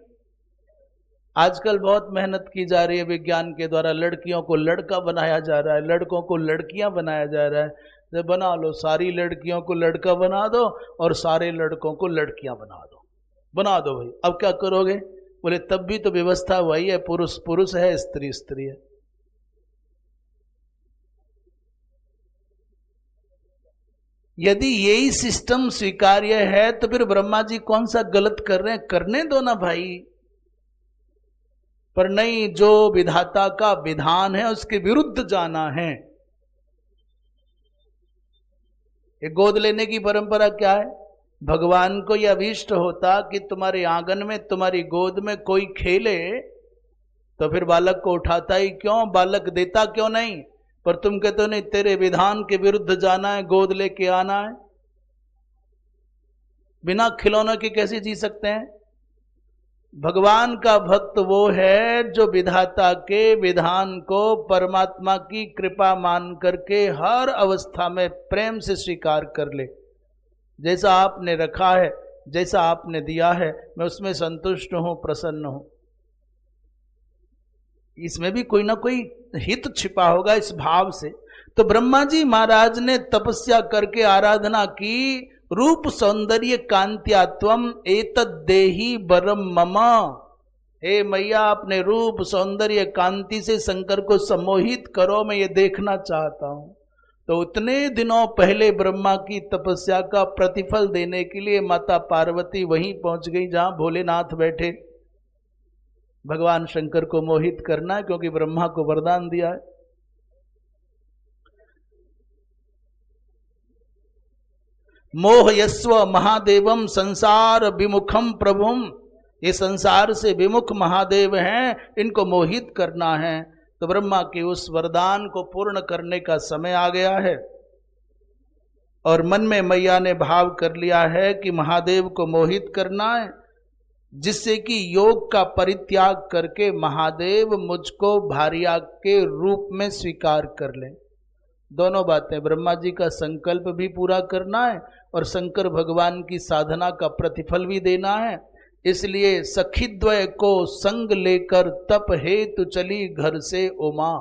आजकल बहुत मेहनत की जा रही है विज्ञान के द्वारा, लड़कियों को लड़का बनाया जा रहा है, लड़कों को लड़कियां बनाया जा रहा है। तो बना लो, सारी लड़कियों को लड़का बना दो और सारे लड़कों को लड़कियां बना दो भाई। अब क्या करोगे? बोले तब भी तो व्यवस्था वही है, पुरुष पुरुष है, स्त्री स्त्री है। यदि यही सिस्टम स्वीकार्य है तो फिर ब्रह्मा जी कौन सा गलत कर रहे हैं? करने दो ना भाई। पर नहीं, जो विधाता का विधान है उसके विरुद्ध जाना है। ये गोद लेने की परंपरा क्या है? भगवान को यह अभीष्ट होता कि तुम्हारे आंगन में, तुम्हारी गोद में कोई खेले तो फिर बालक को उठाता ही क्यों, बालक देता क्यों नहीं? पर तुम कहते हो नहीं, तेरे विधान के विरुद्ध जाना है, गोद लेके आना है। बिना खिलौनों के कैसे जी सकते हैं? भगवान का भक्त वो है जो विधाता के विधान को परमात्मा की कृपा मान करके हर अवस्था में प्रेम से स्वीकार कर ले। जैसा आपने रखा है, जैसा आपने दिया है, मैं उसमें संतुष्ट हूं, प्रसन्न हूं। इसमें भी कोई ना कोई हित छिपा होगा इस भाव से। तो ब्रह्मा जी महाराज ने तपस्या करके आराधना की, रूप सौंदर्य कांत्यात्वम एतद देहि बरम मम। हे मैया, अपने रूप सौंदर्य कांति से शंकर को सम्मोहित करो, मैं ये देखना चाहता हूं। तो उतने दिनों पहले ब्रह्मा की तपस्या का प्रतिफल देने के लिए माता पार्वती वहीं पहुंच गई जहां भोलेनाथ बैठे। भगवान शंकर को मोहित करना है, क्योंकि ब्रह्मा को वरदान दिया है। मोह यस्व महादेवम संसार विमुखम प्रभुम, ये संसार से विमुख महादेव हैं, इनको मोहित करना है। तो ब्रह्मा के उस वरदान को पूर्ण करने का समय आ गया है और मन में मैया ने भाव कर लिया है कि महादेव को मोहित करना है, जिससे कि योग का परित्याग करके महादेव मुझको भार्या के रूप में स्वीकार कर लें। दोनों बातें, ब्रह्मा जी का संकल्प भी पूरा करना है और शंकर भगवान की साधना का प्रतिफल भी देना है। इसलिए सखीद्वय को संग लेकर तप हेतु चली घर से उमा।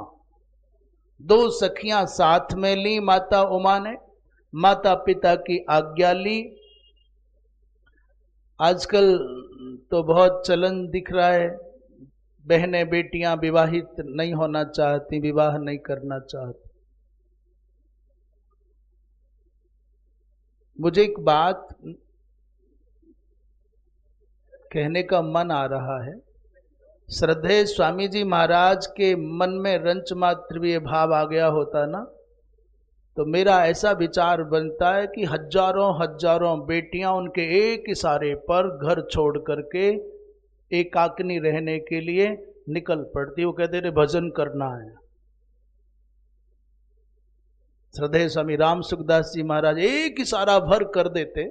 दो सखियां साथ में ली माता उमा ने, माता पिता की आज्ञा ली। आजकल तो बहुत चलन दिख रहा है, बहनें बेटियां विवाहित नहीं होना चाहती, विवाह नहीं करना चाहती। मुझे एक बात कहने का मन आ रहा है। श्रद्धेय स्वामी जी महाराज के मन में रंच मात्र भी भाव आ गया होता ना, तो मेरा ऐसा विचार बनता है कि हजारों हजारों बेटियां उनके एक इशारे पर घर छोड़ करके एकाकिनी रहने के लिए निकल पड़ती। वो कहते थे भजन करना है। श्रद्धेय स्वामी राम सुखदास जी महाराज एक इशारा भर कर देते।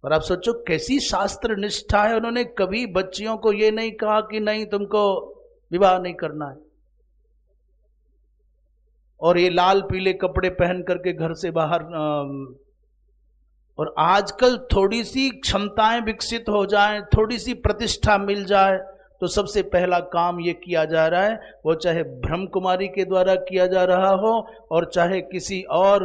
और आप सोचो कैसी शास्त्र निष्ठा है। उन्होंने कभी बच्चियों को ये नहीं कहा कि नहीं तुमको विवाह नहीं करना है, और ये लाल पीले कपड़े पहन करके घर से बाहर। और आजकल थोड़ी सी क्षमताएं विकसित हो जाएं, थोड़ी सी प्रतिष्ठा मिल जाए, तो सबसे पहला काम ये किया जा रहा है, वो चाहे ब्रह्म कुमारी के द्वारा किया जा रहा हो और चाहे किसी और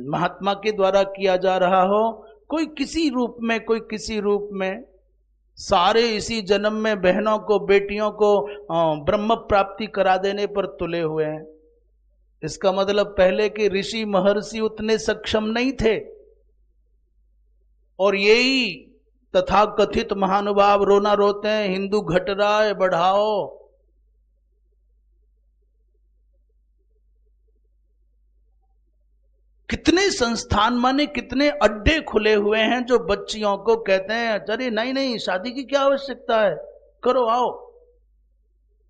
महात्मा के द्वारा किया जा रहा हो, कोई किसी रूप में, कोई किसी रूप में, सारे इसी जन्म में बहनों को बेटियों को ब्रह्म प्राप्ति करा देने पर तुले हुए हैं। इसका मतलब पहले के ऋषि महर्षि उतने सक्षम नहीं थे, और यही तथाकथित महानुभाव रोना रोते हैं हिंदू घट रहा है बढ़ाओ। कितने संस्थान माने कितने अड्डे खुले हुए हैं जो बच्चियों को कहते हैं अरे नहीं नहीं शादी की क्या आवश्यकता है, करो आओ।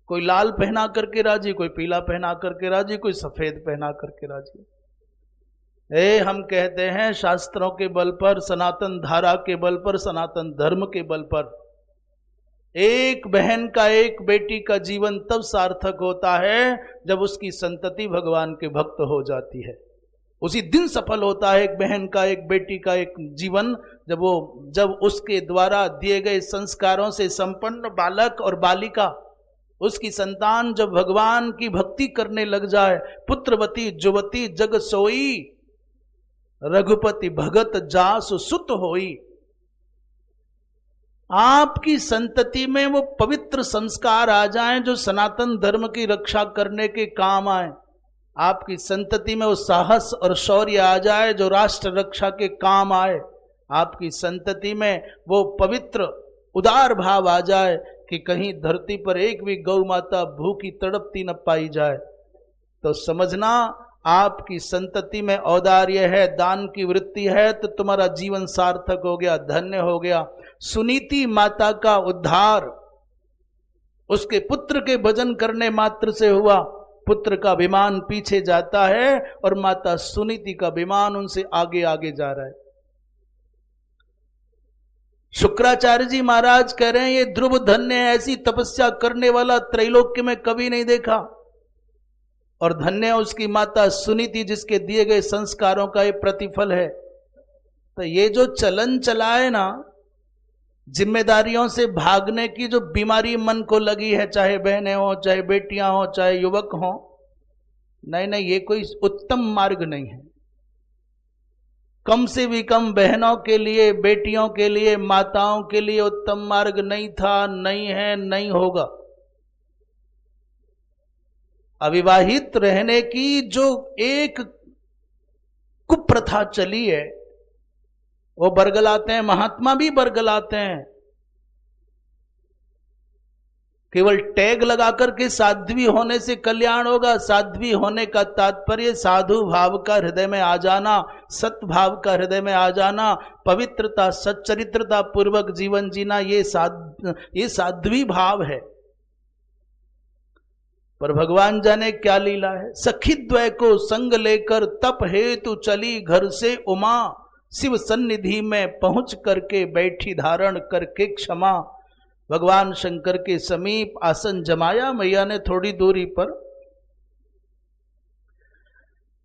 कोई लाल पहना करके राजी, कोई पीला पहना करके राजी, कोई सफेद पहना करके राजी। हम कहते हैं शास्त्रों के बल पर, सनातन धारा के बल पर, सनातन धर्म के बल पर एक बहन का, एक बेटी का जीवन तब सार्थक होता है जब उसकी संतति भगवान के भक्त हो जाती है। उसी दिन सफल होता है एक बहन का, एक बेटी का एक जीवन, जब उसके द्वारा दिए गए संस्कारों से संपन्न बालक और बालिका, उसकी संतान जब भगवान की भक्ति करने लग जाए। पुत्रवती जुवती जग सोई, रघुपति भगत जासु सुत होई। आपकी संतति में वो पवित्र संस्कार आ जाएं जो सनातन धर्म की रक्षा करने के काम आए। आपकी संतति में वो साहस और शौर्य आ जाए जो राष्ट्र रक्षा के काम आए। आपकी संतति में वो पवित्र उदार भाव आ जाए कि कहीं धरती पर एक भी गौ माता भूखी तड़पती न पाई जाए। तो समझना आपकी संतति में औदार्य है, दान की वृत्ति है, तो तुम्हारा जीवन सार्थक हो गया, धन्य हो गया। सुनीति माता का उद्धार उसके पुत्र के भजन करने मात्र से हुआ। पुत्र का विमान पीछे जाता है और माता सुनीति का विमान उनसे आगे आगे जा रहा है। शुक्राचार्य जी महाराज कह रहे हैं ये ध्रुव धन्य है, ऐसी तपस्या करने वाला त्रैलोक्य में कभी नहीं देखा। और धन्य उसकी माता सुनीति जिसके दिए गए संस्कारों का ये प्रतिफल है। तो ये जो चलन चला है ना, जिम्मेदारियों से भागने की जो बीमारी मन को लगी है, चाहे बहनें हो, चाहे बेटियां हो, चाहे युवक हो, नहीं नहीं, ये कोई उत्तम मार्ग नहीं है। कम से भी कम बहनों के लिए, बेटियों के लिए, माताओं के लिए उत्तम मार्ग नहीं था, नहीं है, नहीं होगा। अविवाहित रहने की जो एक कुप्रथा चली है वो बरगलाते हैं, महात्मा भी बरगलाते हैं। केवल टैग लगा करके साध्वी होने से कल्याण होगा। साध्वी होने का तात्पर्य साधु भाव का हृदय में आ जाना, सत्भाव का हृदय में आ जाना, पवित्रता सच्चरित्रता पूर्वक जीवन जीना, ये साध्वी भाव है। पर भगवान जाने क्या लीला है। सखी द्वय को संग लेकर तप हेतु चली घर से उमा, शिव सन्निधि में पहुंच करके बैठी धारण करके क्षमा। भगवान शंकर के समीप आसन जमाया मैया ने थोड़ी दूरी पर।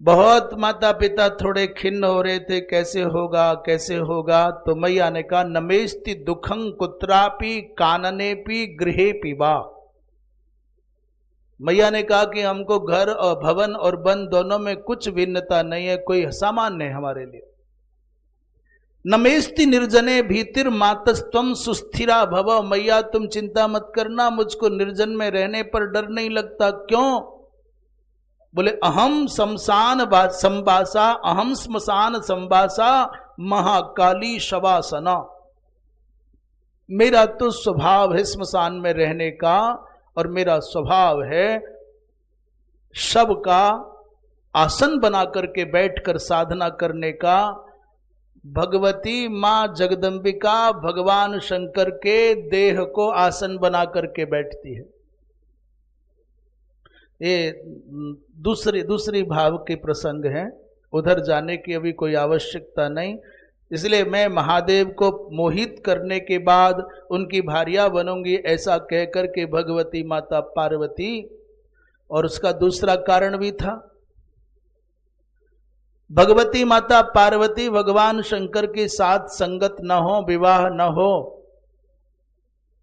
बहुत माता पिता थोड़े खिन्न हो रहे थे, कैसे होगा कैसे होगा। तो मैया ने कहा नमेस्ति दुखं कुत्रापि काननेपि गृहेपि वा। मैया ने कहा कि हमको घर और भवन और वन दोनों में कुछ भिन्नता नहीं है, कोई सामान्य है हमारे लिए। नमेस्ति निर्जने भीतिर मातस्त्वम सुस्थिरा भव। मैया तुम चिंता मत करना, मुझको निर्जन में रहने पर डर नहीं लगता। क्यों? बोले अहम शमशान संवासा, अहम श्मशान संवासा महाकाली शवासना। मेरा तो स्वभाव है श्मशान में रहने का, और मेरा स्वभाव है शव का आसन बना करके बैठकर साधना करने का। भगवती मां जगदंबिका भगवान शंकर के देह को आसन बना करके बैठती है। ये दूसरी भाव के प्रसंग हैं, उधर जाने की अभी कोई आवश्यकता नहीं। इसलिए मैं महादेव को मोहित करने के बाद उनकी भार्या बनूंगी ऐसा कहकर के भगवती माता पार्वती। और उसका दूसरा कारण भी था। भगवती माता पार्वती भगवान शंकर के साथ संगत न हो, विवाह न हो,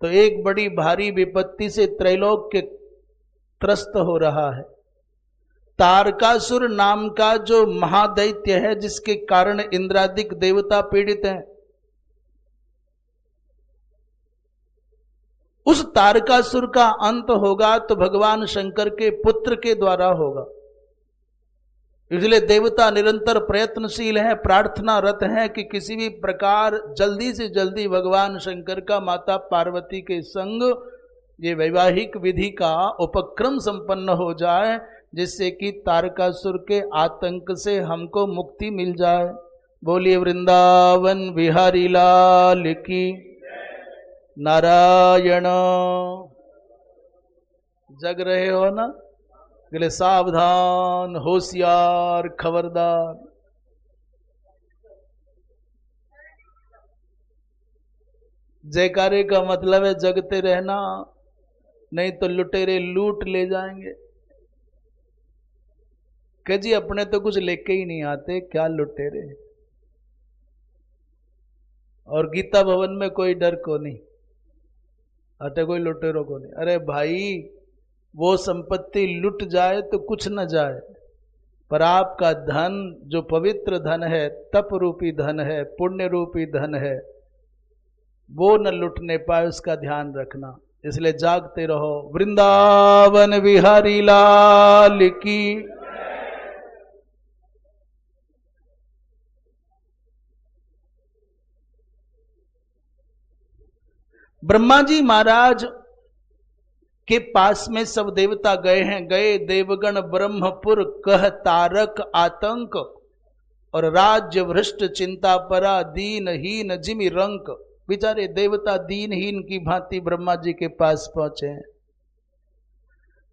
तो एक बड़ी भारी विपत्ति से त्रैलोक के त्रस्त हो रहा है। तारकासुर नाम का जो महादैत्य है, जिसके कारण इंद्रादिक देवता पीड़ित हैं, उस तारकासुर का अंत होगा तो भगवान शंकर के पुत्र के द्वारा होगा। इसलिए देवता निरंतर प्रयत्नशील हैं, प्रार्थनारत हैं कि किसी भी प्रकार जल्दी से जल्दी भगवान शंकर का माता पार्वती के संग ये वैवाहिक विधि का उपक्रम संपन्न हो जाए, जिससे कि तारकासुर के आतंक से हमको मुक्ति मिल जाए। बोलिए वृंदावन बिहारी लाल की। नारायण। जग रहे हो ना? बोले सावधान, होशियार, खबरदार। जयकारे का मतलब है जगते रहना, नहीं तो लुटेरे लूट ले जाएंगे। कि जी अपने तो कुछ लेके ही नहीं आते, क्या लुटेरे। और गीता भवन में कोई डर को नहीं आते, कोई लुटेरों को नहीं। अरे भाई, वो संपत्ति लुट जाए तो कुछ न जाए, पर आपका धन जो पवित्र धन है, तप रूपी धन है, पुण्य रूपी धन है, वो न लुटने पाए, उसका ध्यान रखना। इसलिए जागते रहो। वृंदावन बिहारी लाल की। ब्रह्मा जी महाराज के पास में सब देवता गए हैं। गए देवगण ब्रह्मपुर कह तारक आतंक, और राज्य भ्रष्ट चिंता परा दीनहीन जिमि रंक। बेचारे देवता दीनहीन की भांति ब्रह्मा जी के पास पहुंचे हैं।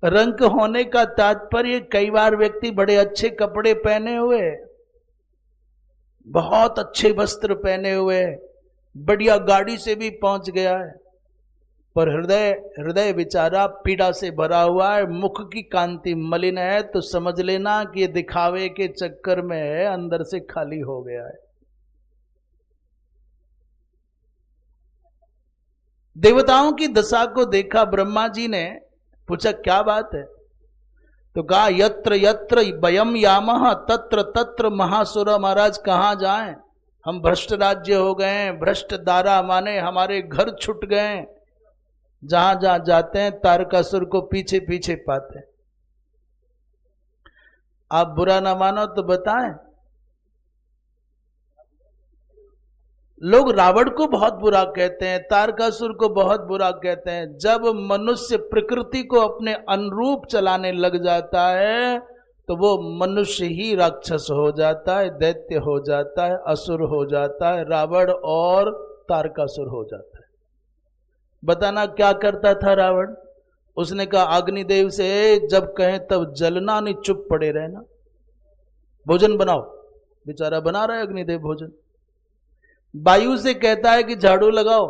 रंक होने का तात्पर्य, कई बार व्यक्ति बड़े अच्छे कपड़े पहने हुए, बहुत अच्छे वस्त्र पहने हुए, बढ़िया गाड़ी से भी पहुंच गया है, पर हृदय बेचारा पीड़ा से भरा हुआ है, मुख की कांति मलिन है, तो समझ लेना कि ये दिखावे के चक्कर में है, अंदर से खाली हो गया है। देवताओं की दशा को देखा ब्रह्मा जी ने, पूछा क्या बात है? तो कहा यत्र यत्र वयम यामः तत्र तत्र महासुर। महाराज कहाँ जाएं, हम भ्रष्ट राज्य हो गए हैं, भ्रष्ट दारा माने हमारे घर छूट गए। जहां जहां जाते हैं तारकासुर को पीछे पीछे पाते हैं। आप बुरा ना मानो तो बताएं। लोग रावण को बहुत बुरा कहते हैं, तारकासुर को बहुत बुरा कहते हैं। जब मनुष्य प्रकृति को अपने अनुरूप चलाने लग जाता है तो वो मनुष्य ही राक्षस हो जाता है, दैत्य हो जाता है, असुर हो जाता है, रावण और तारकासुर हो जाता है। बताना क्या करता था रावण? उसने कहा अग्निदेव से जब कहें तब जलना नहीं, चुप पड़े रहना, भोजन बनाओ। बेचारा बना रहा है अग्निदेव भोजन। वायु से कहता है कि झाड़ू लगाओ,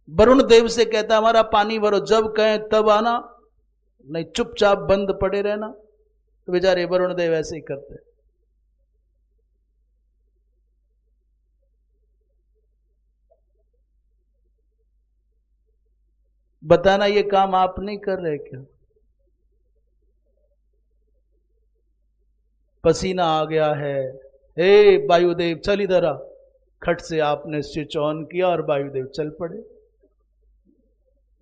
वरुण देव से कहता है हमारा पानी भरो, जब कहें तब आना, नहीं चुपचाप बंद पड़े रहना। तो बेचारे वरुण देव ऐसे ही करते। बताना ये काम आप नहीं कर रहे क्या? पसीना आ गया है, हे वायुदेव चल इधर आ। खट से आपने स्विच ऑन किया और वायुदेव चल पड़े।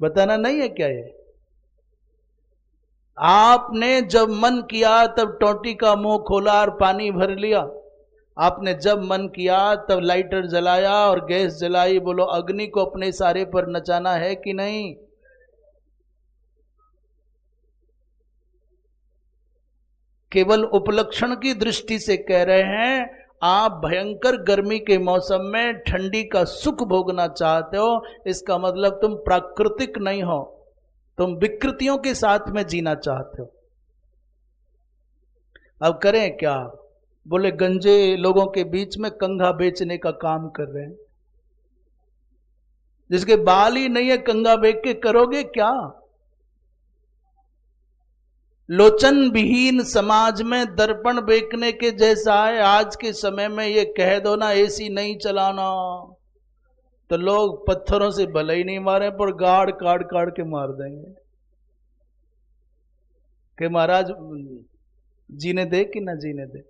बताना नहीं है क्या ये? आपने जब मन किया तब टोटी का मुंह खोला और पानी भर लिया। आपने जब मन किया तब लाइटर जलाया और गैस जलाई। बोलो अग्नि को अपने सारे पर नचाना है कि नहीं? केवल उपलक्षण की दृष्टि से कह रहे हैं। आप भयंकर गर्मी के मौसम में ठंडी का सुख भोगना चाहते हो, इसका मतलब तुम प्राकृतिक नहीं हो, तुम विकृतियों के साथ में जीना चाहते हो। अब करें क्या? बोले गंजे लोगों के बीच में कंघा बेचने का काम कर रहे हैं। जिसके बाल ही नहीं है कंघा बेच के करोगे क्या? लोचन विहीन समाज में दर्पण बेचने के जैसा है। आज के समय में ये कह दो ना एसी नहीं चलाना, तो लोग पत्थरों से भले ही नहीं मारे पर गाड़ काट काट के मार देंगे कि महाराज जीने दे कि ना जीने दे।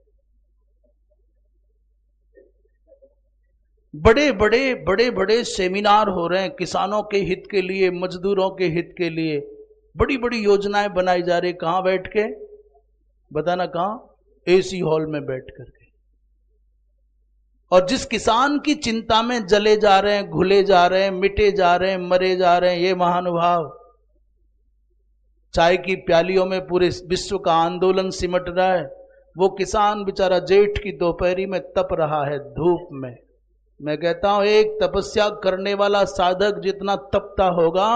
बड़े बड़े बड़े बड़े सेमिनार हो रहे हैं किसानों के हित के लिए, मजदूरों के हित के लिए। बड़ी बड़ी योजनाएं बनाई जा रही। कहां बैठ के? बताना कहां? एसी हॉल में बैठ करके। और जिस किसान की चिंता में जले जा रहे हैं, घुले जा रहे हैं, मिटे जा रहे हैं, मरे जा रहे हैं ये महानुभाव, चाय की प्यालियों में पूरे विश्व का आंदोलन सिमट रहा है। वो किसान बेचारा जेठ की दोपहरी में तप रहा है धूप में। मैं कहता हूं एक तपस्या करने वाला साधक जितना तपता होगा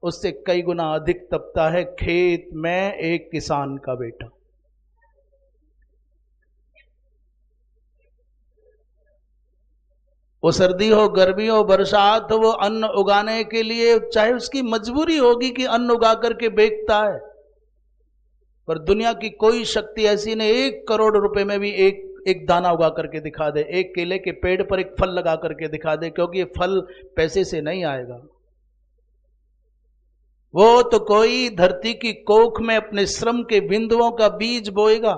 उससे कई गुना अधिक तपता है खेत में एक किसान का बेटा। वो सर्दी हो, गर्मी हो, बरसात हो, वो अन्न उगाने के लिए चाहे उसकी मजबूरी होगी कि अन्न उगा करके बेचता है। पर दुनिया की कोई शक्ति ऐसी नहीं 1 करोड़ रुपए में भी एक दाना उगा करके दिखा दे, एक केले के पेड़ पर एक फल लगा करके दिखा दे, क्योंकि ये फल पैसे से नहीं आएगा। वो तो कोई धरती की कोख में अपने श्रम के बिंदुओं का बीज बोएगा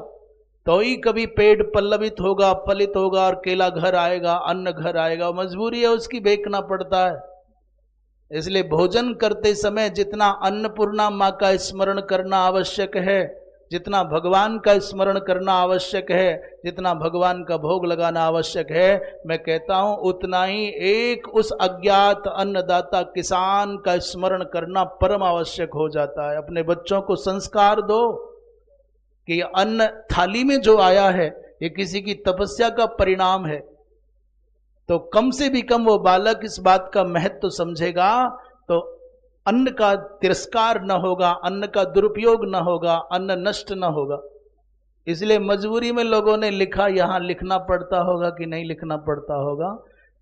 तो ही कभी पेड़ पल्लवित होगा, फलित होगा और केला घर आएगा, अन्न घर आएगा। मजबूरी है उसकी, बेचना पड़ता है। इसलिए भोजन करते समय जितना अन्नपूर्णा माँ का स्मरण करना आवश्यक है, जितना भगवान का स्मरण करना आवश्यक है, जितना भगवान का भोग लगाना आवश्यक है, मैं कहता हूं उतना ही एक उस अज्ञात अन्नदाता किसान का स्मरण करना परम आवश्यक हो जाता है। अपने बच्चों को संस्कार दो कि अन्न थाली में जो आया है ये किसी की तपस्या का परिणाम है, तो कम से भी कम वो बालक इस बात का महत्व समझेगा, तो अन्न का तिरस्कार न होगा, अन्न का दुरुपयोग न होगा, अन्न नष्ट न होगा। इसलिए मजबूरी में लोगों ने लिखा, यहां लिखना पड़ता होगा कि नहीं लिखना पड़ता होगा,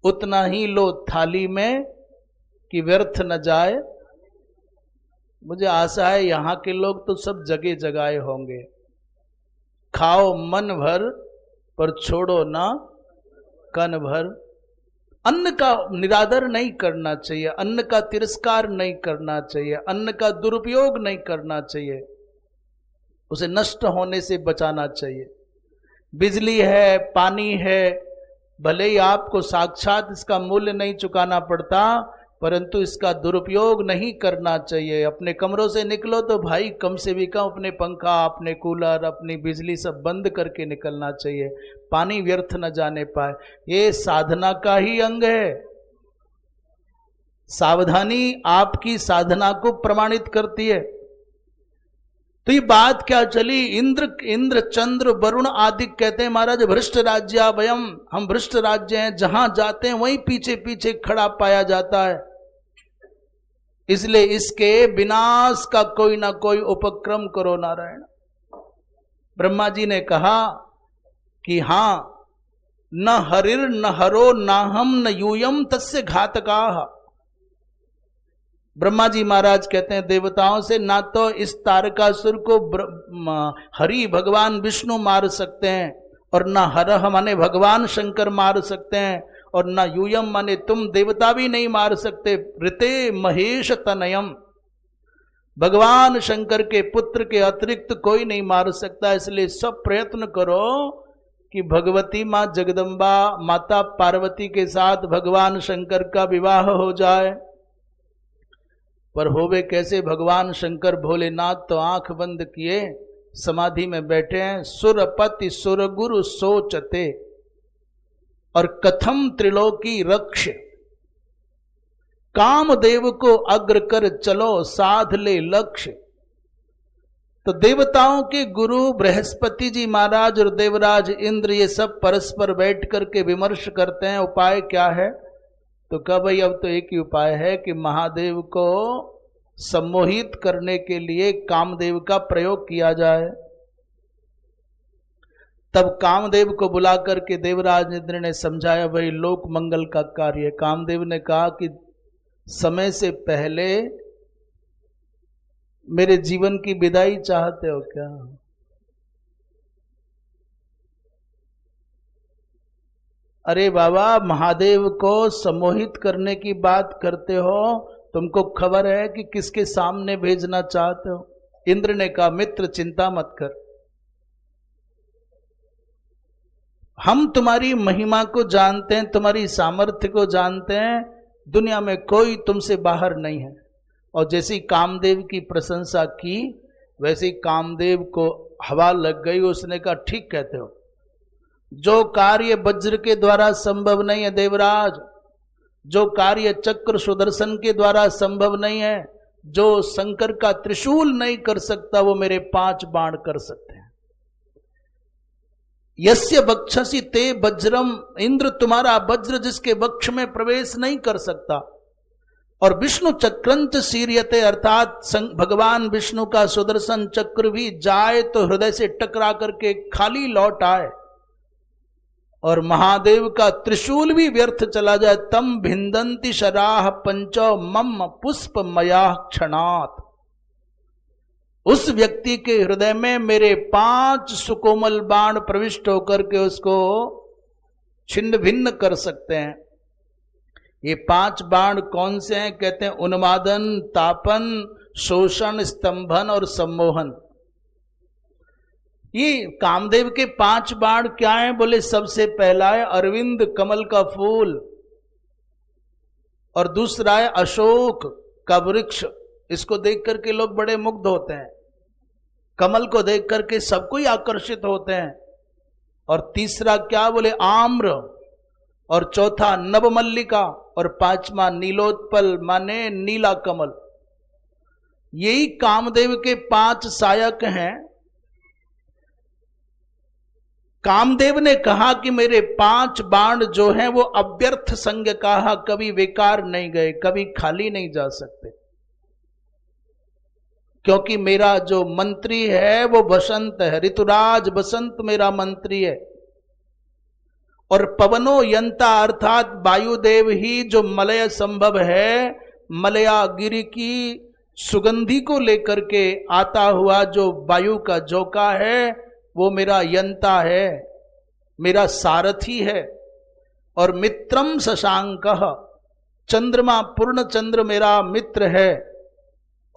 उतना ही लो थाली में कि व्यर्थ न जाए। मुझे आशा है यहां के लोग तो सब जगह जगाए होंगे। खाओ मन भर पर छोड़ो ना कन भर। अन्न का निरादर नहीं करना चाहिए, अन्न का तिरस्कार नहीं करना चाहिए, अन्न का दुरुपयोग नहीं करना चाहिए, उसे नष्ट होने से बचाना चाहिए। बिजली है, पानी है, भले ही आपको साक्षात इसका मूल्य नहीं चुकाना पड़ता, परंतु इसका दुरुपयोग नहीं करना चाहिए। अपने कमरों से निकलो तो भाई कम से भी कम अपने पंखा, अपने कूलर, अपनी बिजली सब बंद करके निकलना चाहिए, पानी व्यर्थ न जाने पाए। ये साधना का ही अंग है। सावधानी आपकी साधना को प्रमाणित करती है। तो ये बात क्या चली, इंद्र चंद्र वरुण आदि कहते हैं महाराज भ्रष्ट राज्य वयम, हम भ्रष्ट राज्य हैं, जहां जाते हैं वहीं पीछे पीछे खड़ा पाया जाता है, इसलिए इसके विनाश का कोई ना कोई उपक्रम करो नारायण। ब्रह्मा जी ने कहा कि हां, न हरिर न हरो न हम न यूयम तस्य घातका। ब्रह्मा जी महाराज कहते हैं देवताओं से ना तो इस तारकासुर को हरि भगवान विष्णु मार सकते हैं, और ना हरह माने भगवान शंकर मार सकते हैं, और ना यूयम माने तुम देवता भी नहीं मार सकते। ऋते महेश तनयम, भगवान शंकर के पुत्र के अतिरिक्त कोई नहीं मार सकता। इसलिए सब प्रयत्न करो कि भगवती मां जगदम्बा माता पार्वती के साथ भगवान शंकर का विवाह हो जाए। पर होवे कैसे, भगवान शंकर भोलेनाथ तो आंख बंद किए समाधि में बैठे हैं। सुरपति सुरगुरु सोचते और कथम त्रिलोकी रक्ष, कामदेव को अग्र कर चलो साध ले लक्ष्य। तो देवताओं के गुरु बृहस्पति जी महाराज और देवराज इंद्र ये सब परस्पर बैठ करके विमर्श करते हैं उपाय क्या है। तो कहा भाई अब तो एक ही उपाय है कि महादेव को सम्मोहित करने के लिए कामदेव का प्रयोग किया जाए। तब कामदेव को बुला करके देवराज इंद्र ने समझाया भाई लोक मंगल का कार्य। कामदेव ने कहा कि समय से पहले मेरे जीवन की विदाई चाहते हो क्या? अरे बाबा, महादेव को सम्मोहित करने की बात करते हो, तुमको खबर है कि किसके सामने भेजना चाहते हो? इंद्र ने कहा मित्र चिंता मत कर, हम तुम्हारी महिमा को जानते हैं, तुम्हारी सामर्थ्य को जानते हैं, दुनिया में कोई तुमसे बाहर नहीं है। और जैसी कामदेव की प्रशंसा की वैसे कामदेव को हवा लग गई। उसने कहा ठीक कहते हो, जो कार्य वज्र के द्वारा संभव नहीं है देवराज, जो कार्य चक्र सुदर्शन के द्वारा संभव नहीं है, जो शंकर का त्रिशूल नहीं कर सकता, वो मेरे 5 बाण कर सकते हैं। यस्य वक्षसि ते वज्रम, इंद्र तुम्हारा वज्र जिसके वक्ष में प्रवेश नहीं कर सकता। और विष्णु चक्रंच शीर्यते, अर्थात भगवान विष्णु का सुदर्शन चक्र भी जाए तो हृदय से टकरा करके खाली लौट आए, और महादेव का त्रिशूल भी व्यर्थ चला जाए। तम भिंदंती शराह पंचो मम पुष्प मया क्षणात, उस व्यक्ति के हृदय में मेरे 5 सुकोमल बाण प्रविष्ट होकर के उसको छिन्न भिन्न कर सकते हैं। ये 5 बाण कौन से हैं? कहते हैं उन्मादन, तापन, शोषण, स्तंभन और सम्मोहन। ये कामदेव के 5 बाण क्या हैं? बोले सबसे पहला है अरविंद कमल का फूल, और दूसरा है अशोक का वृक्ष। इसको देख करके लोग बड़े मुग्ध होते हैं, कमल को देख करके सबको ही आकर्षित होते हैं। और तीसरा क्या? बोले आम्र, और चौथा नवमल्लिका, और 5वां नीलोत्पल माने नीला कमल। यही कामदेव के 5 सायक हैं। कामदेव ने कहा कि मेरे 5 बाण जो हैं वो अव्यर्थ संज्ञ कहा, कभी बेकार नहीं गए, कभी खाली नहीं जा सकते, क्योंकि मेरा जो मंत्री है वो बसंत है, ऋतुराज बसंत मेरा मंत्री है। और पवनो यंता, अर्थात वायुदेव ही जो मलय संभव है, मलया गिरि की सुगंधि को लेकर के आता हुआ जो वायु का झोंका है, वो मेरा यंता है, मेरा सारथी है। और मित्रम शशांकः, चंद्रमा पूर्ण चंद्र मेरा मित्र है।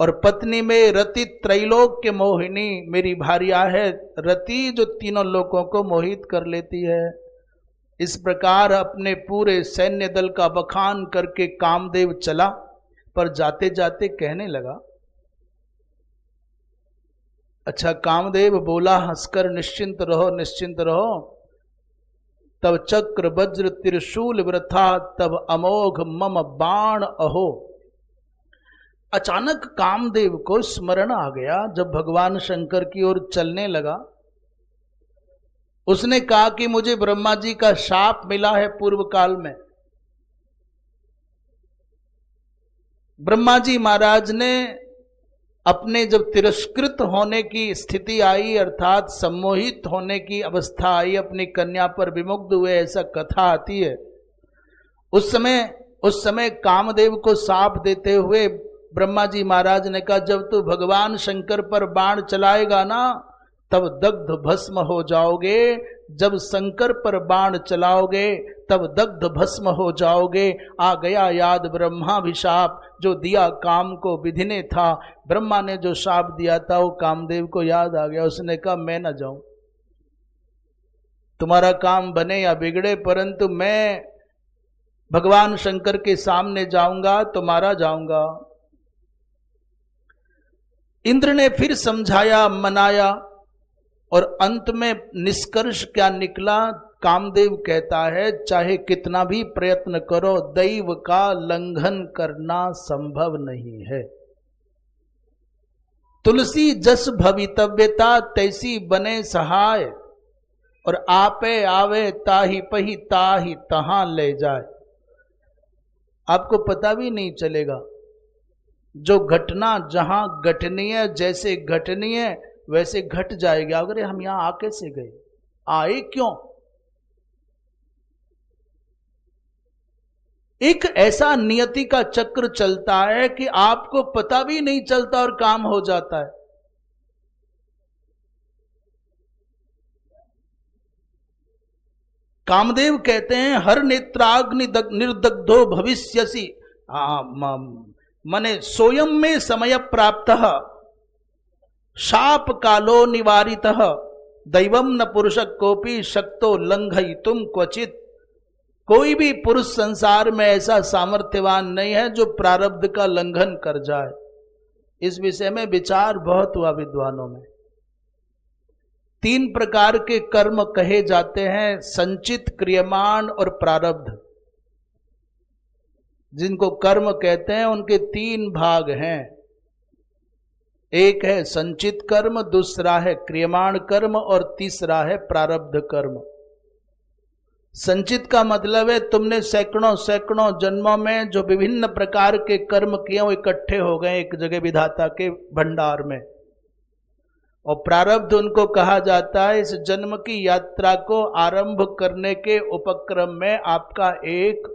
और पत्नी में रति त्रैलोक्य मोहिनी, मेरी भार्या है रति जो तीनों लोगों को मोहित कर लेती है। इस प्रकार अपने पूरे सैन्य दल का बखान करके कामदेव चला, पर जाते जाते कहने लगा, अच्छा कामदेव बोला हंसकर, निश्चिंत रहो निश्चिंत रहो। तब चक्र वज्र त्रिशूल वृथा, तब अमोघ मम बाण अहो। अचानक कामदेव को स्मरण आ गया, जब भगवान शंकर की ओर चलने लगा। उसने कहा कि मुझे ब्रह्मा जी का शाप मिला है पूर्व काल में। ब्रह्मा जी महाराज ने अपने जब तिरस्कृत होने की स्थिति आई, अर्थात सम्मोहित होने की अवस्था आई, अपनी कन्या पर विमुग्ध हुए, ऐसा कथा आती है। उस समय कामदेव को शाप देते हुए ब्रह्मा जी महाराज ने कहा, जब तू भगवान शंकर पर बाण चलाएगा ना, तब दग्ध भस्म हो जाओगे। जब शंकर पर बाण चलाओगे तब दग्ध भस्म हो जाओगे। आ गया याद ब्रह्माभिशाप, जो दिया काम को विधि ने था। ब्रह्मा ने जो शाप दिया था वो कामदेव को याद आ गया। उसने कहा मैं न जाऊं, तुम्हारा काम बने या बिगड़े, परंतु मैं भगवान शंकर के सामने जाऊंगा तो मारा जाऊंगा। इंद्र ने फिर समझाया, मनाया, और अंत में निष्कर्ष क्या निकला? कामदेव कहता है, चाहे कितना भी प्रयत्न करो, दैव का लंघन करना संभव नहीं है। तुलसी जस भवितव्यता, तैसी बने सहाय, और आपे आवे ताही पही ताही तहां ले जाए। आपको पता भी नहीं चलेगा, जो घटना जहां घटनी है, जैसे घटनी है वैसे घट जाएगी। अगर हम यहां आ कैसे गए, आए क्यों? एक ऐसा नियति का चक्र चलता है कि आपको पता भी नहीं चलता और काम हो जाता है। कामदेव कहते हैं, हर नेत्राग्नि निर्दग्धो भविष्यसि, मने सोयम में समय प्राप्तः, शाप कालो निवारितः, दैवम न पुरुष कोपी शक्तो लंघयितुम क्वचित। कोई भी पुरुष संसार में ऐसा सामर्थ्यवान नहीं है जो प्रारब्ध का लंघन कर जाए। इस विषय में विचार बहुत हुआ विद्वानों में। 3 प्रकार के कर्म कहे जाते हैं, संचित, क्रियमाण और प्रारब्ध। जिनको कर्म कहते हैं उनके 3 भाग हैं। एक है संचित कर्म, दूसरा है क्रियमाण कर्म, और तीसरा है प्रारब्ध कर्म। संचित का मतलब है तुमने सैकड़ों जन्मों में जो विभिन्न प्रकार के कर्म किए वो इकट्ठे हो गए एक जगह विधाता के भंडार में। और प्रारब्ध उनको कहा जाता है, इस जन्म की यात्रा को आरंभ करने के उपक्रम में आपका एक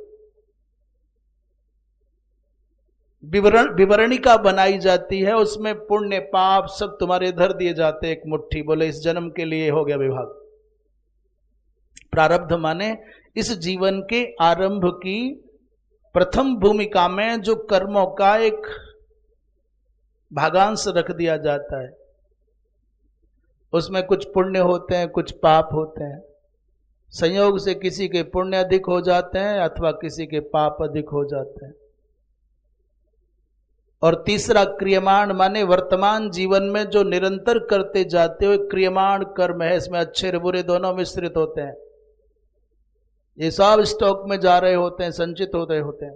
विवरणिका बनाई जाती है। उसमें पुण्य पाप सब तुम्हारे धर दिए जाते हैं एक मुट्ठी। बोले इस जन्म के लिए हो गया विभाग। प्रारब्ध माने इस जीवन के आरंभ की प्रथम भूमिका में जो कर्मों का एक भागांश रख दिया जाता है। उसमें कुछ पुण्य होते हैं, कुछ पाप होते हैं। संयोग से किसी के पुण्य अधिक हो जाते हैं अथवा किसी के पाप अधिक हो जाते हैं। और तीसरा क्रियमाण माने वर्तमान जीवन में जो निरंतर करते जाते हो क्रियमाण कर्म है। इसमें अच्छे और बुरे दोनों मिश्रित होते हैं। ये सब स्टॉक में जा रहे होते हैं, संचित हो रहे होते हैं।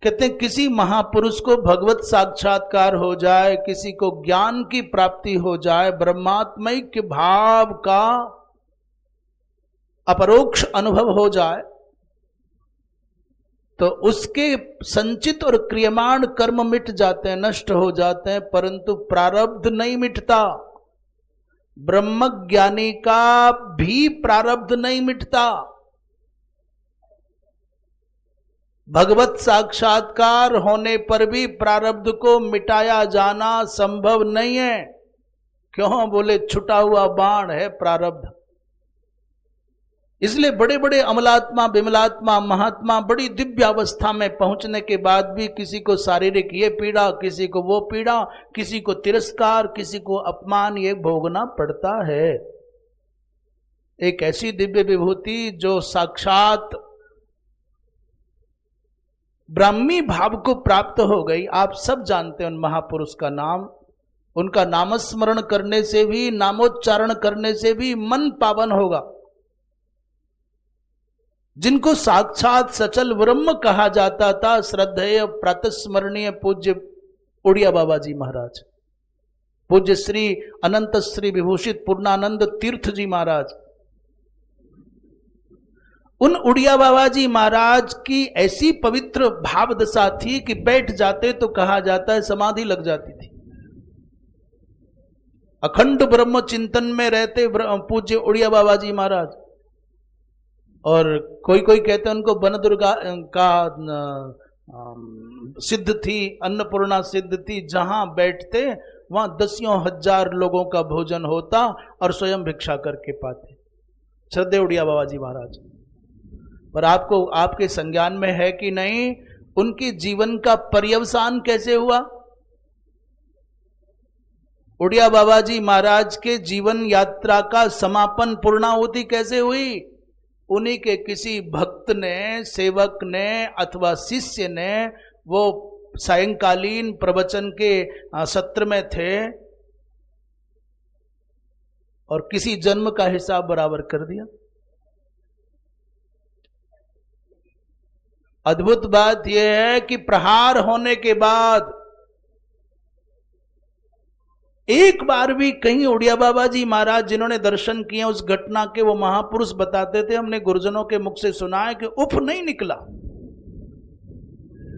कहते हैं किसी महापुरुष को भगवत साक्षात्कार हो जाए, किसी को ज्ञान की प्राप्ति हो जाए, ब्रह्मात्मैक्य भाव का अपरोक्ष अनुभव हो जाए, तो उसके संचित और क्रियमाण कर्म मिट जाते हैं, नष्ट हो जाते हैं, परंतु प्रारब्ध नहीं मिटता। ब्रह्मज्ञानी का भी प्रारब्ध नहीं मिटता। भगवत साक्षात्कार होने पर भी प्रारब्ध को मिटाया जाना संभव नहीं है। क्यों? बोले छुटा हुआ बाण है प्रारब्ध। इसलिए बड़े बड़े अमलात्मा, विमलात्मा, महात्मा बड़ी दिव्य अवस्था में पहुंचने के बाद भी किसी को शारीरिक ये पीड़ा, किसी को वो पीड़ा, किसी को तिरस्कार, किसी को अपमान, ये भोगना पड़ता है। एक ऐसी दिव्य विभूति जो साक्षात ब्राह्मी भाव को प्राप्त हो गई। आप सब जानते हैं उन महापुरुष का नाम। उनका नामस्मरण करने से भी, नामोच्चारण करने से भी मन पावन होगा। जिनको साक्षात सचल ब्रह्म कहा जाता था, श्रद्धेय प्रातस्मरणीय पूज्य उड़िया बाबा जी महाराज, पूज्य श्री अनंत श्री विभूषित पूर्णानंद तीर्थ जी महाराज, उन उड़िया बाबा जी महाराज की ऐसी पवित्र भाव दशा थी कि बैठ जाते तो कहा जाता है समाधि लग जाती थी। अखंड ब्रह्म चिंतन में रहते पूज्य उड़िया बाबा जी महाराज। और कोई कोई कहते हैं उनको वन दुर्गा का सिद्ध थी, अन्नपूर्णा सिद्ध थी। जहां बैठते वहां दसियों हजार लोगों का भोजन होता और स्वयं भिक्षा करके पाते। श्रद्धे उड़िया बाबा जी महाराज। पर आपको आपके संज्ञान में है कि नहीं, उनके जीवन का पर्यवसान कैसे हुआ? उड़िया बाबा जी महाराज के जीवन यात्रा का समापन, पूर्णाहुति कैसे हुई? उन्हीं के किसी भक्त ने, सेवक ने अथवा शिष्य ने, वो सायंकालीन प्रवचन के सत्र में थे और किसी जन्म का हिसाब बराबर कर दिया। अद्भुत बात यह है कि प्रहार होने के बाद एक बार भी कहीं उड़िया बाबा जी महाराज जिन्होंने दर्शन किए उस घटना के, वो महापुरुष बताते थे, हमने गुरुजनों के मुख से सुना है कि उफ नहीं निकला।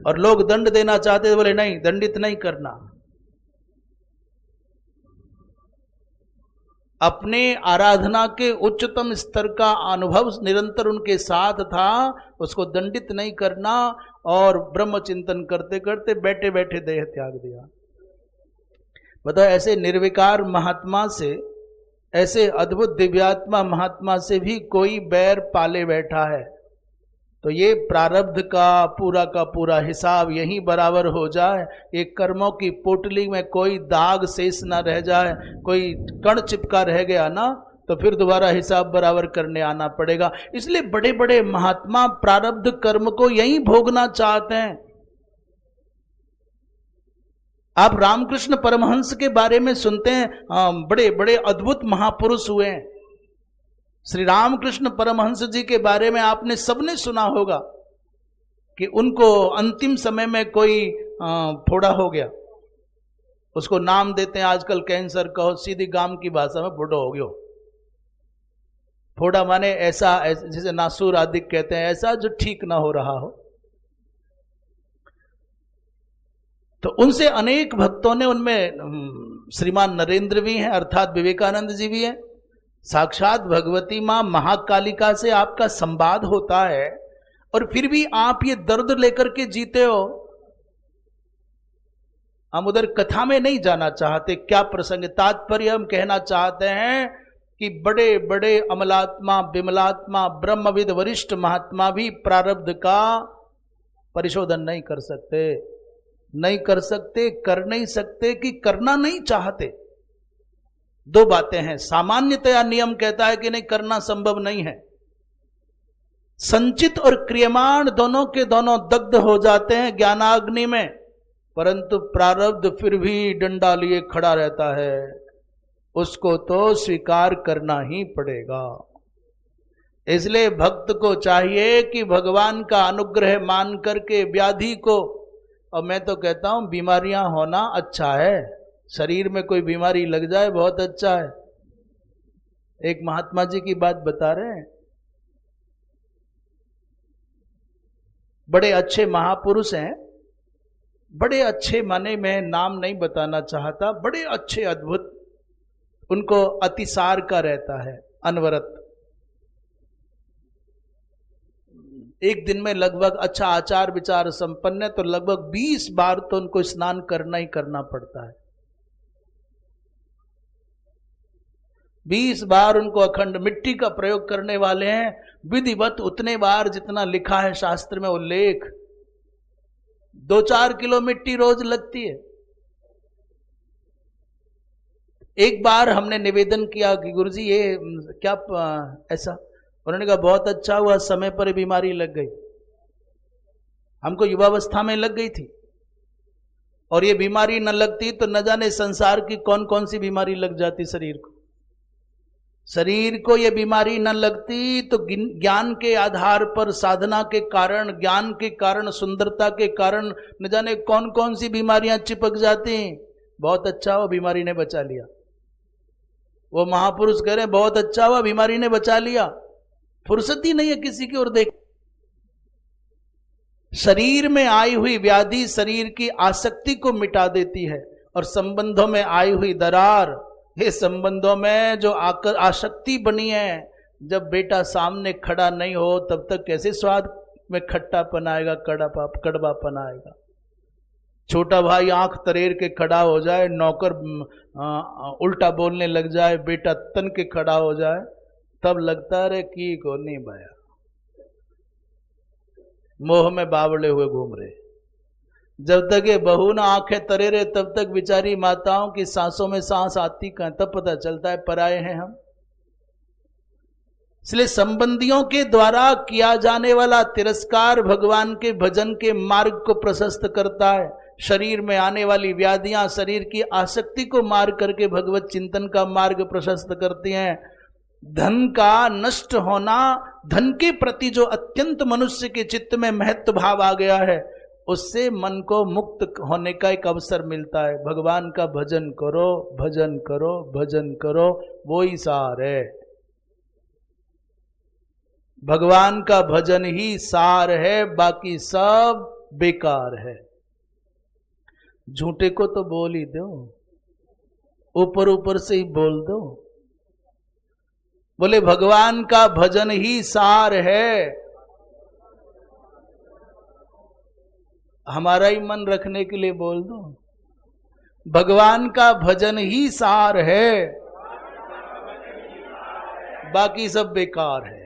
और लोग दंड देना चाहते थे, बोले नहीं, दंडित नहीं करना। अपने आराधना के उच्चतम स्तर का अनुभव निरंतर उनके साथ था, उसको दंडित नहीं करना। और ब्रह्म चिंतन करते करते बैठे बैठे देह त्याग दिया। बताओ, ऐसे निर्विकार महात्मा से, ऐसे अद्भुत दिव्यात्मा महात्मा से भी कोई बैर पाले बैठा है, तो ये प्रारब्ध का पूरा हिसाब यहीं बराबर हो जाए, ये कर्मों की पोटली में कोई दाग शेष ना रह जाए, कोई कण चिपका रह गया ना, तो फिर दोबारा हिसाब बराबर करने आना पड़ेगा। इसलिए बड़े बड़े महात्मा प्रारब्ध कर्म को यहीं भोगना चाहते हैं। आप रामकृष्ण परमहंस के बारे में सुनते हैं, बड़े बड़े अद्भुत महापुरुष हुए हैं। श्री रामकृष्ण परमहंस जी के बारे में आपने सबने सुना होगा कि उनको अंतिम समय में कोई फोड़ा हो गया, उसको नाम देते हैं आजकल कैंसर कहो, सीधी गांव की भाषा में फोड़ा हो गया। फोड़ा माने ऐसा, जैसे नासूर आदि कहते हैं, ऐसा जो ठीक ना हो रहा हो। तो उनसे अनेक भक्तों ने, उनमें श्रीमान नरेंद्र भी हैं, अर्थात विवेकानंद जी भी हैं। साक्षात भगवती मां महाकालिका से आपका संवाद होता है और फिर भी आप ये दर्द लेकर के जीते हो। हम उधर कथा में नहीं जाना चाहते, क्या प्रसंग, तात्पर्य हम कहना चाहते हैं कि बड़े बड़े अमलात्मा, विमलात्मा, ब्रह्मविद वरिष्ठ महात्मा भी प्रारब्ध का परिशोधन नहीं कर सकते, कर नहीं सकते कि करना नहीं चाहते। दो बातें हैं। सामान्यतया नियम कहता है कि नहीं, करना संभव नहीं है। संचित और क्रियमाण दोनों के दोनों दग्ध हो जाते हैं ज्ञानाग्नि में, परंतु प्रारब्ध फिर भी डंडा लिए खड़ा रहता है, उसको तो स्वीकार करना ही पड़ेगा। इसलिए भक्त को चाहिए कि भगवान का अनुग्रह मान करके व्याधि को, और मैं तो कहता हूं बीमारियां होना अच्छा है, शरीर में कोई बीमारी लग जाए बहुत अच्छा है। एक महात्मा जी की बात बता रहे हैं, बड़े अच्छे महापुरुष हैं, बड़े अच्छे, माने मैं नाम नहीं बताना चाहता, बड़े अच्छे अद्भुत, उनको अतिसार का रहता है, अनवरत। एक दिन में लगभग, अच्छा आचार विचार संपन्न है तो लगभग 20 बार तो उनको स्नान करना ही करना पड़ता है। 20 बार उनको अखंड मिट्टी का प्रयोग करने वाले हैं, विधिवत उतने बार जितना लिखा है शास्त्र में उल्लेख। 2-4 किलो मिट्टी रोज लगती है। एक बार हमने निवेदन किया कि गुरुजी ये क्या ऐसा, उन्होंने कहा बहुत अच्छा हुआ समय पर बीमारी लग गई, हमको युवावस्था में लग गई थी, और ये बीमारी न लगती तो न जाने संसार की कौन कौन सी बीमारी लग जाती शरीर को। शरीर को ये बीमारी न लगती तो ज्ञान के आधार पर, साधना के कारण, ज्ञान के कारण, सुंदरता के कारण न जाने कौन कौन सी बीमारियां चिपक जाती। बहुत अच्छा हुआ बीमारी ने बचा लिया। वो महापुरुष कह रहे हैं बहुत अच्छा हुआ बीमारी ने बचा लिया। फुर्सत ही नहीं है किसी की ओर देख। शरीर में आई हुई व्याधि शरीर की आसक्ति को मिटा देती है, और संबंधों में आई हुई दरार, ये संबंधों में जो आसक्ति बनी है, जब बेटा सामने खड़ा नहीं हो तब तक कैसे स्वाद में खट्टापन आएगा, कड़वापन आएगा। छोटा भाई आंख तरेर के खड़ा हो जाए, नौकर उल्टा बोलने लग जाए, बेटा तन के खड़ा हो जाए, तब लगता है कि को नहीं भाया, मोह में बावड़े हुए घूम रहे। जब तक ये बहू ना आंखें तरे रहे तब तक बेचारी माताओं की सांसों में सांस आती कहां, तब पता चलता है पराये हैं हम। इसलिए संबंधियों के द्वारा किया जाने वाला तिरस्कार भगवान के भजन के मार्ग को प्रशस्त करता है। शरीर में आने वाली व्याधियां शरीर की आसक्ति को मार करके भगवत चिंतन का मार्ग प्रशस्त करती हैं। धन का नष्ट होना, धन के प्रति जो अत्यंत मनुष्य के चित्त में महत्व भाव आ गया है, उससे मन को मुक्त होने का एक अवसर मिलता है। भगवान का भजन करो, भजन करो, भजन करो, वो ही सार है। भगवान का भजन ही सार है, बाकी सब बेकार है। झूठे को तो बोल ही दो, ऊपर ऊपर से ही बोल दो। बोले भगवान का भजन ही सार है। हमारा ही मन रखने के लिए बोल दो, भगवान का भजन ही सार है, बाकी सब बेकार है।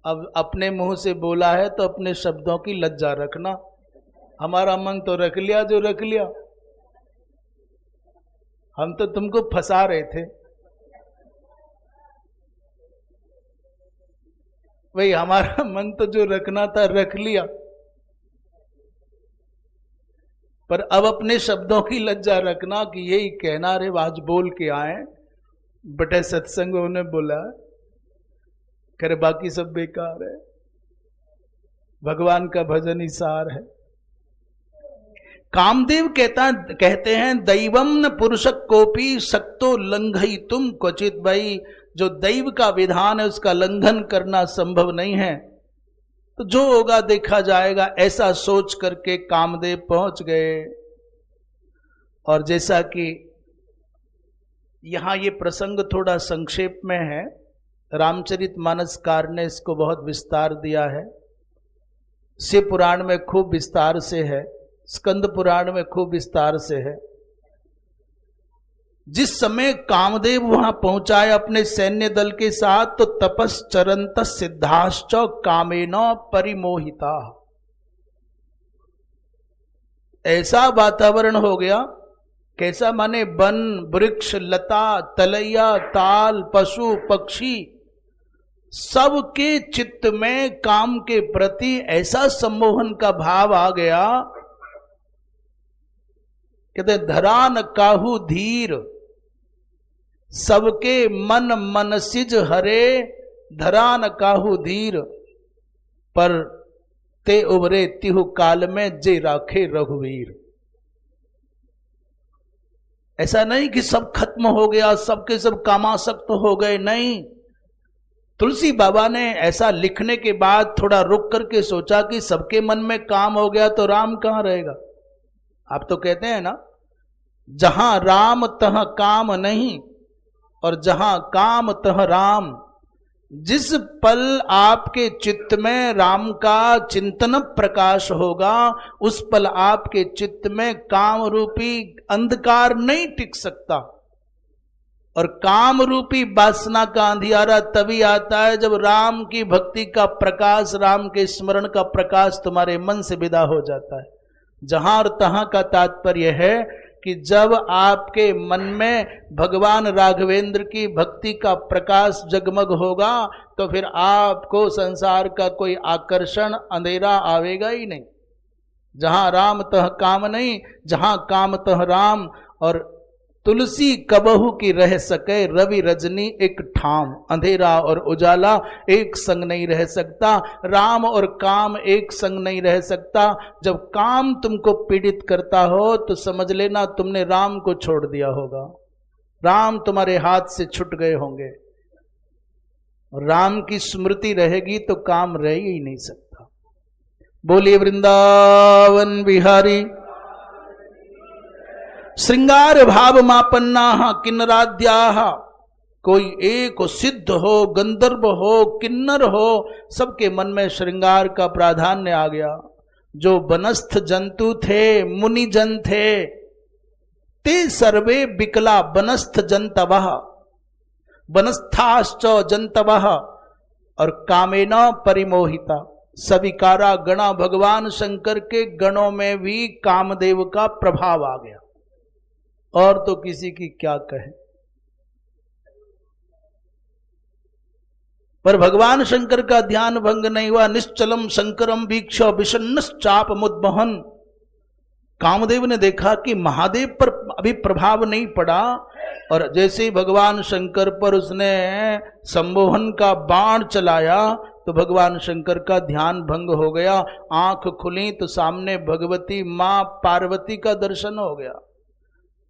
अब अपने मुंह से बोला है तो अपने शब्दों की लज्जा रखना। हमारा मन तो रख लिया जो रख लिया, हम तो तुमको फंसा रहे थे। भाई हमारा मन तो जो रखना था रख लिया, पर अब अपने शब्दों की लज्जा रखना कि यही कहना रे आज बोल के आए, बटे सत्संग में उन्हें बोला करे बाकी सब बेकार है। भगवान का भजन ही सार है। कामदेव कहते हैं दैवम न पुरुषक कोपी सक्तो लंघई तुम क्वचित। भाई जो दैव का विधान है उसका लंघन करना संभव नहीं है, तो जो होगा देखा जाएगा, ऐसा सोच करके कामदेव पहुंच गए। और जैसा कि यहां ये प्रसंग थोड़ा संक्षेप में है, रामचरितमानसकार ने इसको बहुत विस्तार दिया है। शिव पुराण में खूब विस्तार से है, स्कंद पुराण में खूब विस्तार से है। जिस समय कामदेव वहां पहुंचाए अपने सैन्य दल के साथ, तो तपश्चरंत सिद्धाश्च कामेन परिमोहिता, ऐसा वातावरण हो गया। कैसा माने वन वृक्ष लता तलैया ताल पशु पक्षी सबके चित्त में काम के प्रति ऐसा सम्मोहन का भाव आ गया। कहते धरा न काहू धीर, सबके मन मनसिज हरे, धरा न काहू धीर, पर ते उबरे तिहु काल में जे राखे रघुवीर। ऐसा नहीं कि सब खत्म हो गया, सबके सब कामासक्त हो गए, नहीं। तुलसी बाबा ने ऐसा लिखने के बाद थोड़ा रुक करके सोचा कि सबके मन में काम हो गया तो राम कहां रहेगा। आप तो कहते हैं ना, जहां राम तह काम नहीं और जहां काम तह राम। जिस पल आपके चित्त में राम का चिंतन प्रकाश होगा, उस पल आपके चित्त में काम रूपी अंधकार नहीं टिक सकता। और काम रूपी वासना का अंधियारा तभी आता है जब राम की भक्ति का प्रकाश, राम के स्मरण का प्रकाश तुम्हारे मन से विदा हो जाता है। जहां और तहां का तात्पर्य है कि जब आपके मन में भगवान राघवेंद्र की भक्ति का प्रकाश जगमग होगा तो फिर आपको संसार का कोई आकर्षण अंधेरा आवेगा ही नहीं। जहां राम तह काम नहीं, जहां काम तह राम। और तुलसी कबहू की रह सके रवि रजनी एक ठाम, अंधेरा और उजाला एक संग नहीं रह सकता, राम और काम एक संग नहीं रह सकता। जब काम तुमको पीड़ित करता हो तो समझ लेना तुमने राम को छोड़ दिया होगा, राम तुम्हारे हाथ से छूट गए होंगे। राम की स्मृति रहेगी तो काम रह ही नहीं सकता। बोलिए वृंदावन बिहारी। श्रृंगार भाव मापन्ना किन्नराद्या, कोई एक सिद्ध हो, गंधर्व हो, किन्नर हो, सबके मन में श्रृंगार का प्राधान्य आ गया। जो वनस्थ जंतु थे, मुनि जन थे, ते सर्वे बिकला वनस्थ जंतवः, वनस्थाश्च जंतवः, और कामेन परिमोहिता। सविकारा गणा, भगवान शंकर के गणों में भी कामदेव का प्रभाव आ गया। और तो किसी की क्या कहे। पर भगवान शंकर का ध्यान भंग नहीं हुआ। निश्चलम शंकरम वीक्ष विषन्नश्चाप मुद्मोहन। कामदेव ने देखा कि महादेव पर अभी प्रभाव नहीं पड़ा, और जैसे ही भगवान शंकर पर उसने सम्मोहन का बाण चलाया तो भगवान शंकर का ध्यान भंग हो गया। आंख खुली तो सामने भगवती मां पार्वती का दर्शन हो गया।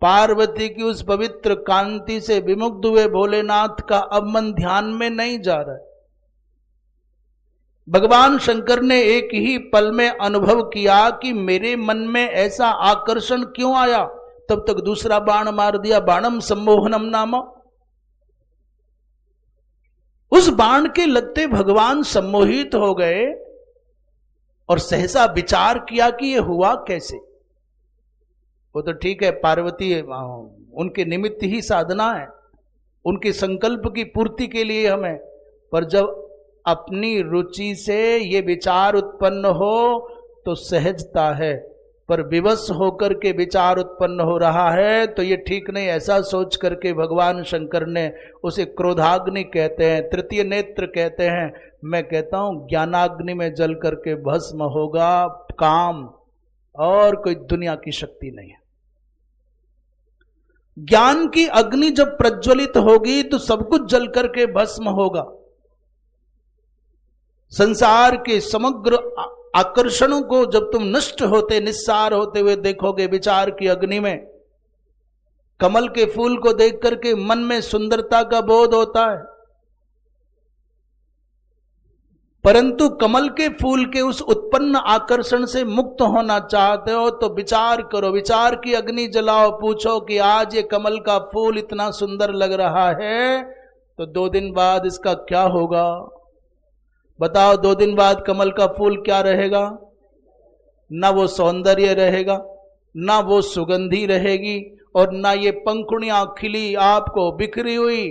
पार्वती की उस पवित्र कांति से विमुग्ध हुए भोलेनाथ का अब मन ध्यान में नहीं जा रहा है। भगवान शंकर ने एक ही पल में अनुभव किया कि मेरे मन में ऐसा आकर्षण क्यों आया। तब तक दूसरा बाण मार दिया, बाणम सम्मोहनम नाम। उस बाण के लगते भगवान सम्मोहित हो गए और सहसा विचार किया कि यह हुआ कैसे। वो तो ठीक है, पार्वती उनके निमित्त ही साधना है, उनके संकल्प की पूर्ति के लिए हमें। पर जब अपनी रुचि से ये विचार उत्पन्न हो तो सहजता है, पर विवश होकर के विचार उत्पन्न हो रहा है तो ये ठीक नहीं। ऐसा सोच करके भगवान शंकर ने उसे क्रोधाग्नि कहते हैं, तृतीय नेत्र कहते हैं। मैं कहता हूं ज्ञानाग्नि में जल करके भस्म होगा काम, और कोई दुनिया की शक्ति नहीं है। ज्ञान की अग्नि जब प्रज्वलित होगी तो सब कुछ जल करके भस्म होगा। संसार के समग्र आकर्षणों को जब तुम नष्ट होते, निस्सार होते हुए देखोगे विचार की अग्नि में। कमल के फूल को देख करके मन में सुंदरता का बोध होता है, परंतु कमल के फूल के उस उत्पन्न आकर्षण से मुक्त होना चाहते हो तो विचार करो, विचार की अग्नि जलाओ। पूछो कि आज ये कमल का फूल इतना सुंदर लग रहा है तो 2 दिन बाद इसका क्या होगा। बताओ 2 दिन बाद कमल का फूल क्या रहेगा। ना वो सौंदर्य रहेगा, ना वो सुगंधी रहेगी, और ना ये पंखुड़ियां खिली आपको बिखरी हुई।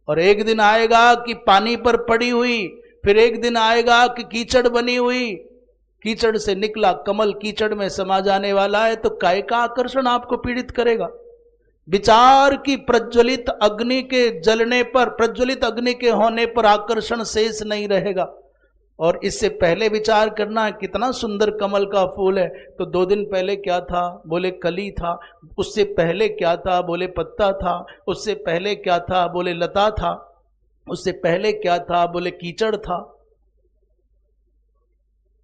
और एक दिन आएगा कि पानी पर पड़ी हुई, फिर एक दिन आएगा कि कीचड़ बनी हुई। कीचड़ से निकला कमल कीचड़ में समा जाने वाला है, तो काय का आकर्षण आपको पीड़ित करेगा। विचार की प्रज्वलित अग्नि के जलने पर, प्रज्वलित अग्नि के होने पर आकर्षण शेष नहीं रहेगा। और इससे पहले विचार करना है कितना सुंदर कमल का फूल है, तो 2 दिन पहले क्या था, बोले कली था। उससे पहले क्या था, बोले पत्ता था। उससे पहले क्या था, बोले लता था। उससे पहले क्या था, बोले कीचड़ था।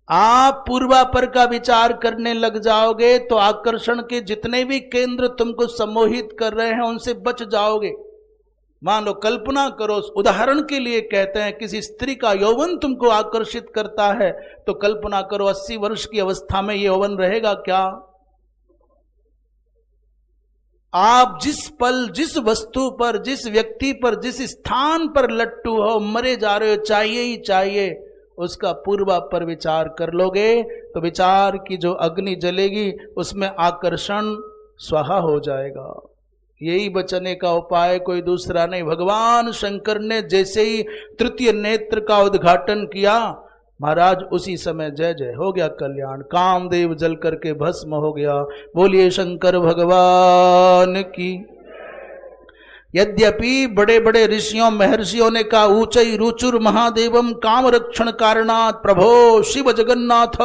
आप पूर्वापर का विचार करने लग जाओगे तो आकर्षण के जितने भी केंद्र तुमको सम्मोहित कर रहे हैं उनसे बच जाओगे। मान लो, कल्पना करो, उदाहरण के लिए कहते हैं किसी स्त्री का यौवन तुमको आकर्षित करता है, तो कल्पना करो 80 वर्ष की अवस्था में ये यौवन रहेगा क्या। आप जिस पल, जिस वस्तु पर, जिस व्यक्ति पर, जिस स्थान पर लट्टू हो, मरे जा रहे हो, चाहिए ही चाहिए, उसका पूर्वापर विचार कर लोगे तो विचार की जो अग्नि जलेगी उसमें आकर्षण स्वाहा हो जाएगा। यही बचने का उपाय कोई दूसरा नहीं। भगवान शंकर ने जैसे ही तृतीय नेत्र का उद्घाटन किया महाराज उसी समय जय जय हो गया कल्याण, कामदेव जल करके भस्म हो गया। बोलिए शंकर भगवान की। यद्यपि बड़े बड़े ऋषियों महर्षियों ने कहा ऊंचई रुचुर महादेवम काम रक्षण कारणात् प्रभो शिव जगन्नाथ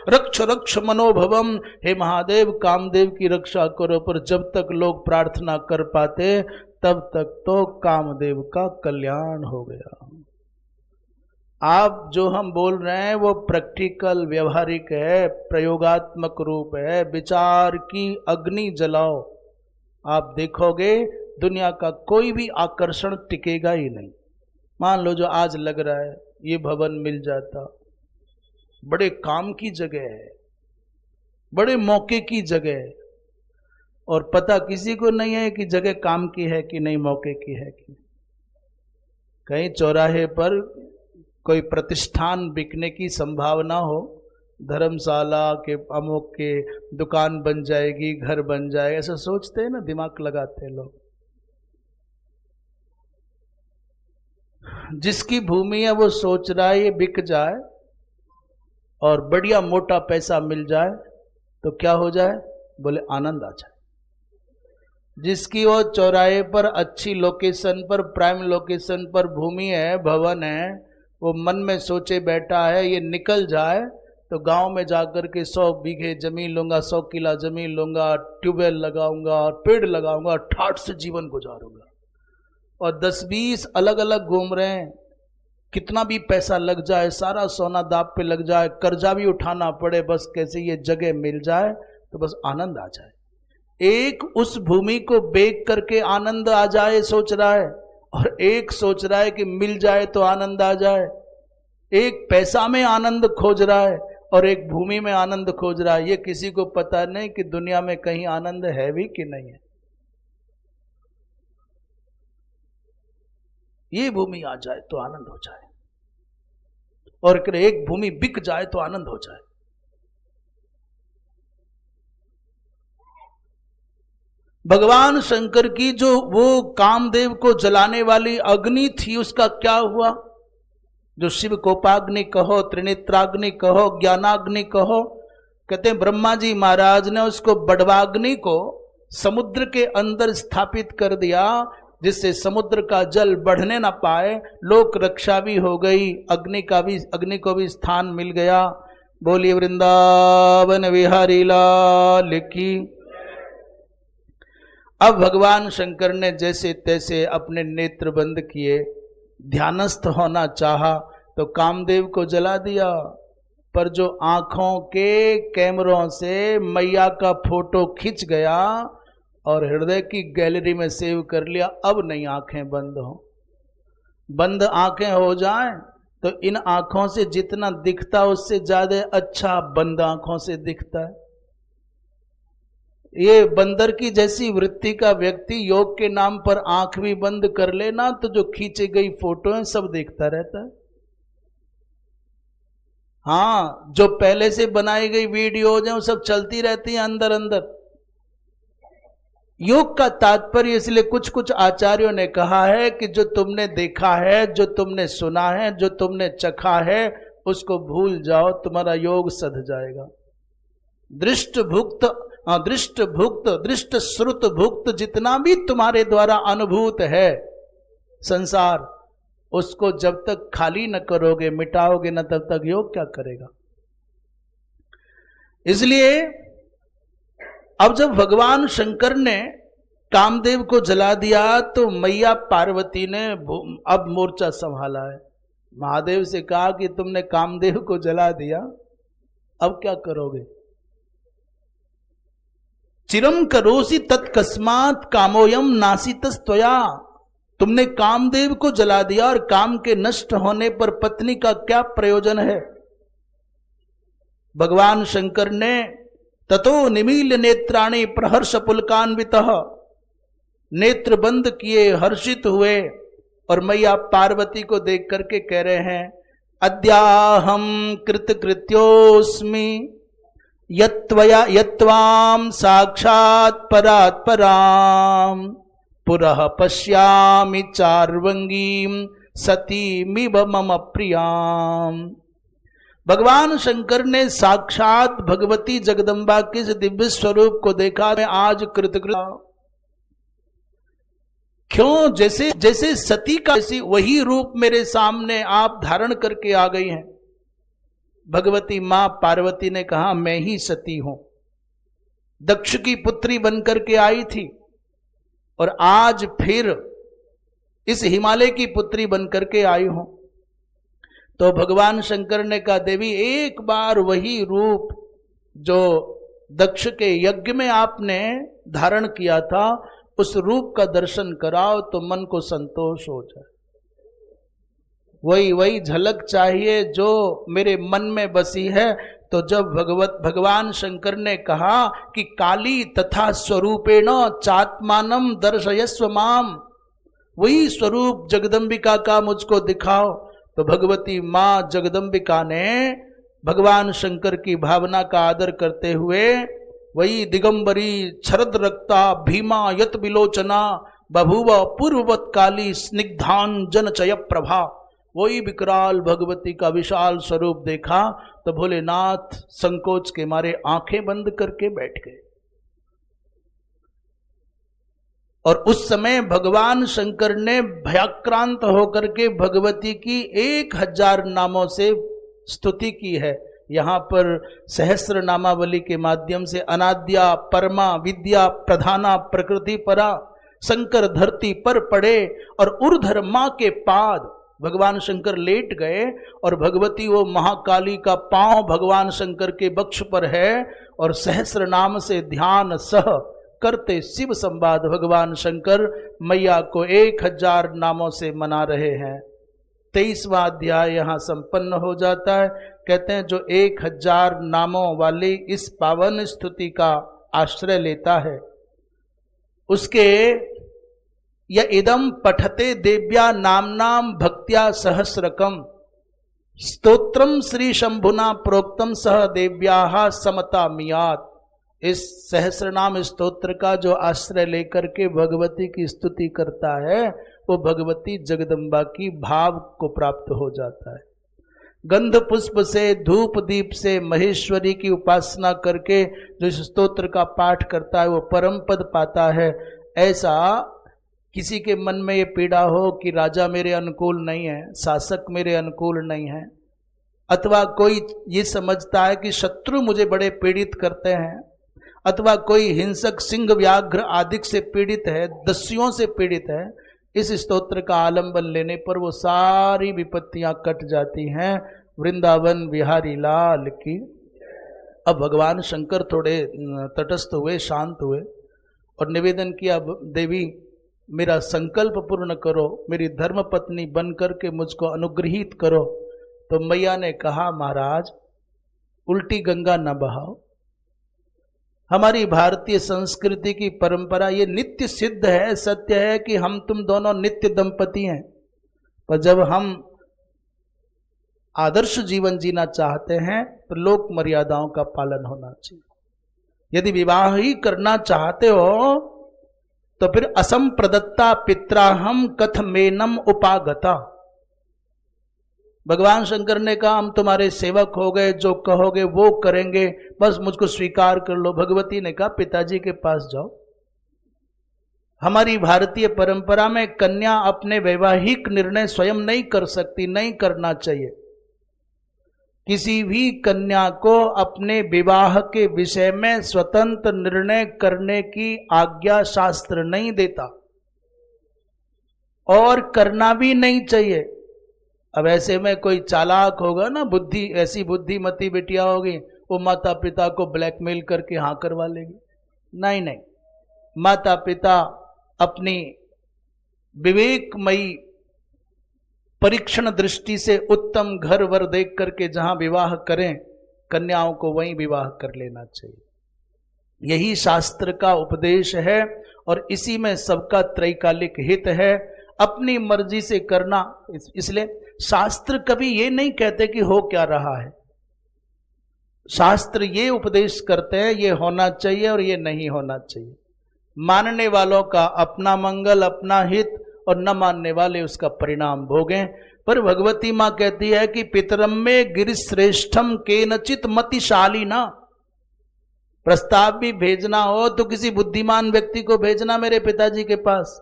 रक्ष रक्ष मनोभवम। हे महादेव कामदेव की रक्षा करो, पर जब तक लोग प्रार्थना कर पाते तब तक तो कामदेव का कल्याण हो गया। आप जो हम बोल रहे हैं वो प्रैक्टिकल व्यवहारिक है, प्रयोगात्मक रूप है। विचार की अग्नि जलाओ, आप देखोगे दुनिया का कोई भी आकर्षण टिकेगा ही नहीं। मान लो जो आज लग रहा है ये भवन मिल जाता, बड़े काम की जगह है, बड़े मौके की जगह है, और पता किसी को नहीं है कि जगह काम की है कि नहीं, मौके की है कि नहीं। कहीं चौराहे पर कोई प्रतिष्ठान बिकने की संभावना हो, धर्मशाला के अमुक के दुकान बन जाएगी, घर बन जाएगा, ऐसा सोचते हैं ना, दिमाग लगाते हैं लोग। जिसकी भूमि है वो सोच रहा है ये बिक जाए और बढ़िया मोटा पैसा मिल जाए तो क्या हो जाए, बोले आनंद आ जाए। जिसकी वो चौराहे पर अच्छी लोकेशन पर, प्राइम लोकेशन पर भूमि है, भवन है, वो मन में सोचे बैठा है ये निकल जाए तो गांव में जाकर के 100 बीघे जमीन लूंगा, 100 किला जमीन लूंगा, ट्यूबवेल लगाऊंगा और पेड़ लगाऊंगा, ठाठ से जीवन गुजारूंगा। और 10-20 अलग अलग घूम रहे हैं, कितना भी पैसा लग जाए, सारा सोना दाप पे लग जाए, कर्जा भी उठाना पड़े, बस कैसे ये जगह मिल जाए तो बस आनंद आ जाए। एक उस भूमि को बेच करके आनंद आ जाए सोच रहा है, और एक सोच रहा है कि मिल जाए तो आनंद आ जाए। एक पैसा में आनंद खोज रहा है और एक भूमि में आनंद खोज रहा है। ये किसी को पता नहीं कि दुनिया में कहीं आनंद है भी कि नहीं है। ये भूमि आ जाए तो आनंद हो जाए, और एक भूमि बिक जाए तो आनंद हो जाए। भगवान शंकर की जो वो कामदेव को जलाने वाली अग्नि थी उसका क्या हुआ? जो शिव कोपाग्नि कहो, त्रिनेत्राग्नि कहो, ज्ञानाग्नि कहो, कहते हैं ब्रह्मा जी महाराज ने उसको बड़वाग्नि को समुद्र के अंदर स्थापित कर दिया, जिससे समुद्र का जल बढ़ने ना पाए, लोक रक्षा भी हो गई, अग्नि को भी स्थान मिल गया। बोलिए वृंदावन बिहारी लाल की। अब भगवान शंकर ने जैसे तैसे अपने नेत्र बंद किए, ध्यानस्थ होना चाहा तो कामदेव को जला दिया, पर जो आंखों के कैमरों से मैया का फोटो खिंच गया और हृदय की गैलरी में सेव कर लिया, अब नहीं आंखें बंद हो। बंद आंखें हो जाएं तो इन आंखों से जितना दिखता उससे ज्यादा अच्छा बंद आंखों से दिखता है। ये बंदर की जैसी वृत्ति का व्यक्ति योग के नाम पर आंख भी बंद कर लेना तो जो खींची गई फोटो है सब देखता रहता है। हाँ, जो पहले से बनाई गई वीडियोज हैं वो सब चलती रहती हैं अंदर अंदर। योग का तात्पर्य इसलिए कुछ कुछ आचार्यों ने कहा है कि जो तुमने देखा है, जो तुमने सुना है, जो तुमने चखा है, उसको भूल जाओ, तुम्हारा योग सध जाएगा। दृष्ट भुक्त दृष्ट श्रुत भुक्त जितना भी तुम्हारे द्वारा अनुभूत है संसार, उसको जब तक खाली न करोगे, मिटाओगे न, तब तक योग क्या करेगा। इसलिए अब जब भगवान शंकर ने कामदेव को जला दिया तो मैया पार्वती ने अब मोर्चा संभाला है। महादेव से कहा कि तुमने कामदेव को जला दिया, अब क्या करोगे। चिरम करोसी तत्कस्मात् कामोयम नासितस्त्वया। तुमने कामदेव को जला दिया और काम के नष्ट होने पर पत्नी का क्या प्रयोजन है। भगवान शंकर ने ततो निमील नेत्राणि प्रहर्ष पुलकान्वितः, नेत्र बंद किए, हर्षित हुए, और मैया पार्वती को देख करके कह रहे हैं अद्याहम कृतकृत्योस्मि यत्वाम साक्षात् परात् पराम पुरः पश्यामि चार्वंगीम सतीमिव मम प्रियाम। भगवान शंकर ने साक्षात भगवती जगदम्बा के इस दिव्य स्वरूप को देखा। मैं आज कृतकृत क्यों, जैसे जैसे सती का ऐसी वही रूप मेरे सामने आप धारण करके आ गई हैं। भगवती मां पार्वती ने कहा मैं ही सती हूं, दक्ष की पुत्री बनकर के आई थी और आज फिर इस हिमालय की पुत्री बनकर के आई हूं। तो भगवान शंकर ने कहा देवी एक बार वही रूप जो दक्ष के यज्ञ में आपने धारण किया था उस रूप का दर्शन कराओ तो मन को संतोष हो जाए। वही झलक चाहिए जो मेरे मन में बसी है। तो जब भगवान शंकर ने कहा कि काली तथा स्वरूपेण चात्मानम दर्शयस्व माम, वही स्वरूप जगदम्बिका का मुझको दिखाओ, तो भगवती मां जगदम्बिका ने भगवान शंकर की भावना का आदर करते हुए वही दिगंबरी शरद रक्ता भीमा यत विलोचना बभुव पूर्ववत काली स्निग्धांजन चय प्रभा, वही विकराल भगवती का विशाल स्वरूप देखा तो भोलेनाथ संकोच के मारे आंखें बंद करके बैठ गए। और उस समय भगवान शंकर ने भयाक्रांत होकर के भगवती की 1000 नामों से स्तुति की है। यहां पर सहस्र नामावली के माध्यम से अनाद्या परमा विद्या प्रधाना प्रकृति परा शंकर धरती पर पड़े और ऊर्ध्वर मां के पाद, भगवान शंकर लेट गए और भगवती वो महाकाली का पांव भगवान शंकर के वक्ष पर है और सहस्र नाम से ध्यान सह करते शिव संवाद भगवान शंकर मैया को 1000 नामों से मना रहे हैं। 23वां अध्याय यहां संपन्न हो जाता है। कहते हैं जो 1000 नामों वाली इस पावन स्तुति का आश्रय लेता है उसके या इदम पठते देव्या नामनाम भक्त्या सहस्रकम स्तोत्रम श्री शंभुना प्रोक्तम सह देव्या समता मियात। इस सहस्रनाम स्तोत्र का जो आश्रय लेकर के भगवती की स्तुति करता है वो भगवती जगदम्बा की भाव को प्राप्त हो जाता है। गंध पुष्प से धूप दीप से महेश्वरी की उपासना करके जो इस स्तोत्र का पाठ करता है वो परम पद पाता है। ऐसा किसी के मन में ये पीड़ा हो कि राजा मेरे अनुकूल नहीं है, शासक मेरे अनुकूल नहीं है, अथवा कोई ये समझता है कि शत्रु मुझे बड़े पीड़ित करते हैं, अथवा कोई हिंसक सिंह व्याघ्र आदि से पीड़ित है, दस्युओं से पीड़ित है, इस स्तोत्र का आलंबन लेने पर वो सारी विपत्तियां कट जाती हैं। वृंदावन बिहारी लाल की। अब भगवान शंकर थोड़े तटस्थ हुए, शांत हुए और निवेदन किया देवी मेरा संकल्प पूर्ण करो, मेरी धर्म पत्नी बनकर के मुझको अनुग्रहित करो। तो मैया ने कहा महाराज उल्टी गंगा न बहाओ, हमारी भारतीय संस्कृति की परंपरा ये नित्य सिद्ध है, सत्य है कि हम तुम दोनों नित्य दंपति हैं, पर जब हम आदर्श जीवन जीना चाहते हैं तो लोक मर्यादाओं का पालन होना चाहिए। यदि विवाह ही करना चाहते हो तो फिर असंप्रदत्ता पित्राहम कथमेनम उपागता। भगवान शंकर ने कहा हम तुम्हारे सेवक हो गए, जो कहोगे वो करेंगे, बस मुझको स्वीकार कर लो। भगवती ने कहा पिताजी के पास जाओ। हमारी भारतीय परंपरा में कन्या अपने वैवाहिक निर्णय स्वयं नहीं कर सकती, नहीं करना चाहिए। किसी भी कन्या को अपने विवाह के विषय में स्वतंत्र निर्णय करने की आज्ञा शास्त्र नहीं देता और करना भी नहीं चाहिए। अब ऐसे में कोई चालाक होगा ना, बुद्धि ऐसी बुद्धिमती बिटिया होगी, वो माता पिता को ब्लैकमेल करके हाँ करवा लेगी। नहीं नहीं, माता पिता अपनी विवेकमयी परीक्षण दृष्टि से उत्तम घर वर देख करके जहां विवाह करें, कन्याओं को वहीं विवाह कर लेना चाहिए। यही शास्त्र का उपदेश है और इसी में सबका त्रैकालिक हित है। अपनी मर्जी से करना, इसलिए शास्त्र कभी ये नहीं कहते कि हो क्या रहा है। शास्त्र ये उपदेश करते हैं ये होना चाहिए और ये नहीं होना चाहिए। मानने वालों का अपना मंगल, अपना हित और न मानने वाले उसका परिणाम भोगें। पर भगवती मां कहती है कि पितरम में गिरिश्रेष्ठम केनचित मतिशाली ना। प्रस्ताव भी भेजना हो तो किसी बुद्धिमान व्यक्ति को भेजना मेरे पिताजी के पास,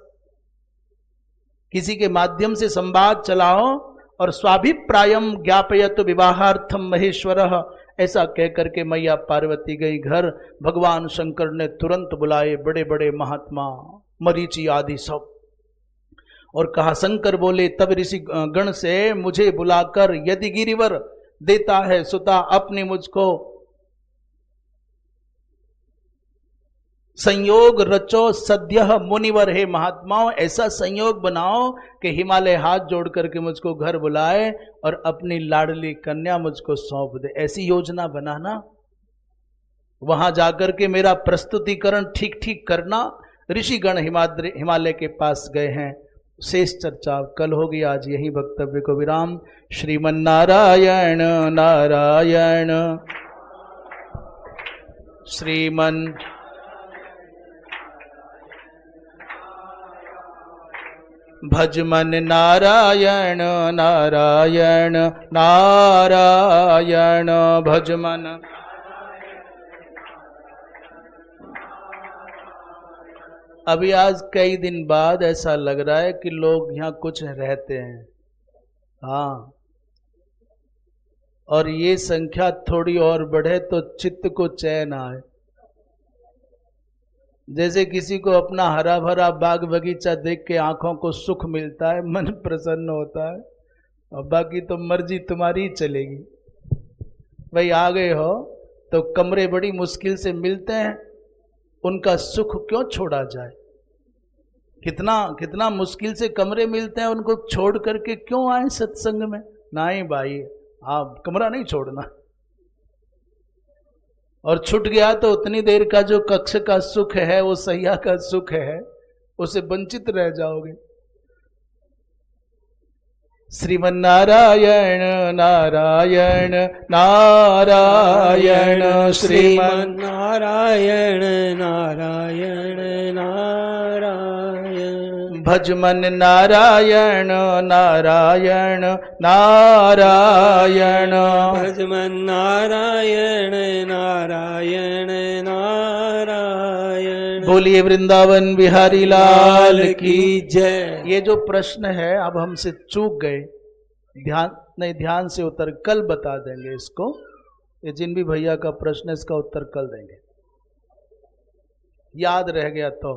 किसी के माध्यम से संवाद चलाओ। और स्वाभिप्रायम ज्ञापयत विवाहार्थम महेश्वरः, ऐसा कहकर के मैया पार्वती गई घर। भगवान शंकर ने तुरंत बुलाए बड़े बड़े महात्मा, मरीचि आदि सब, और कहा, शंकर बोले तब ऋषि गण से, मुझे बुलाकर यदि गिरिवर देता है सुता अपने मुझको संयोग रचो सद्यः मुनिवर। हे महात्माओं, ऐसा संयोग बनाओ कि हिमालय हाथ जोड़ करके मुझको घर बुलाए और अपनी लाडली कन्या मुझको सौंप दे। ऐसी योजना बनाना, वहां जाकर के मेरा प्रस्तुतिकरण ठीक ठीक करना। ऋषिगण हिमालय के पास गए हैं। शेष चर्चा कल होगी, आज यही वक्तव्य को विराम। श्रीमन नारायण नारायण, श्रीमन भजमन नारायण नारायण नारायण भजमन। अभी आज कई दिन बाद ऐसा लग रहा है कि लोग यहाँ कुछ रहते हैं, हाँ, और ये संख्या थोड़ी और बढ़े तो चित्त को चैन आए। जैसे किसी को अपना हरा भरा बाग बगीचा देख के आंखों को सुख मिलता है, मन प्रसन्न होता है, और बाकी तो मर्जी तुम्हारी ही चलेगी। भाई आ गए हो तो कमरे बड़ी मुश्किल से मिलते हैं, उनका सुख क्यों छोड़ा जाए। कितना कितना मुश्किल से कमरे मिलते हैं, उनको छोड़ करके क्यों आए सत्संग में। नहीं भाई, आप कमरा नहीं छोड़ना, और छूट गया तो उतनी देर का जो कक्ष का सुख है, वो सैया का सुख है, उसे वंचित रह जाओगे। श्रीमन नारायण नारायण नारायण, श्रीमन नारायण नारायण नारायण, भजमन नारायण नारायण नारायण, भजमन नारायण नारायण नारायण। बोलिए वृंदावन बिहारी लाल की जय। ये जो प्रश्न है अब हमसे चूक गए, ध्यान से उत्तर कल बता देंगे इसको। ये जिन भी भैया का प्रश्न है इसका उत्तर कल देंगे, याद रह गया तो।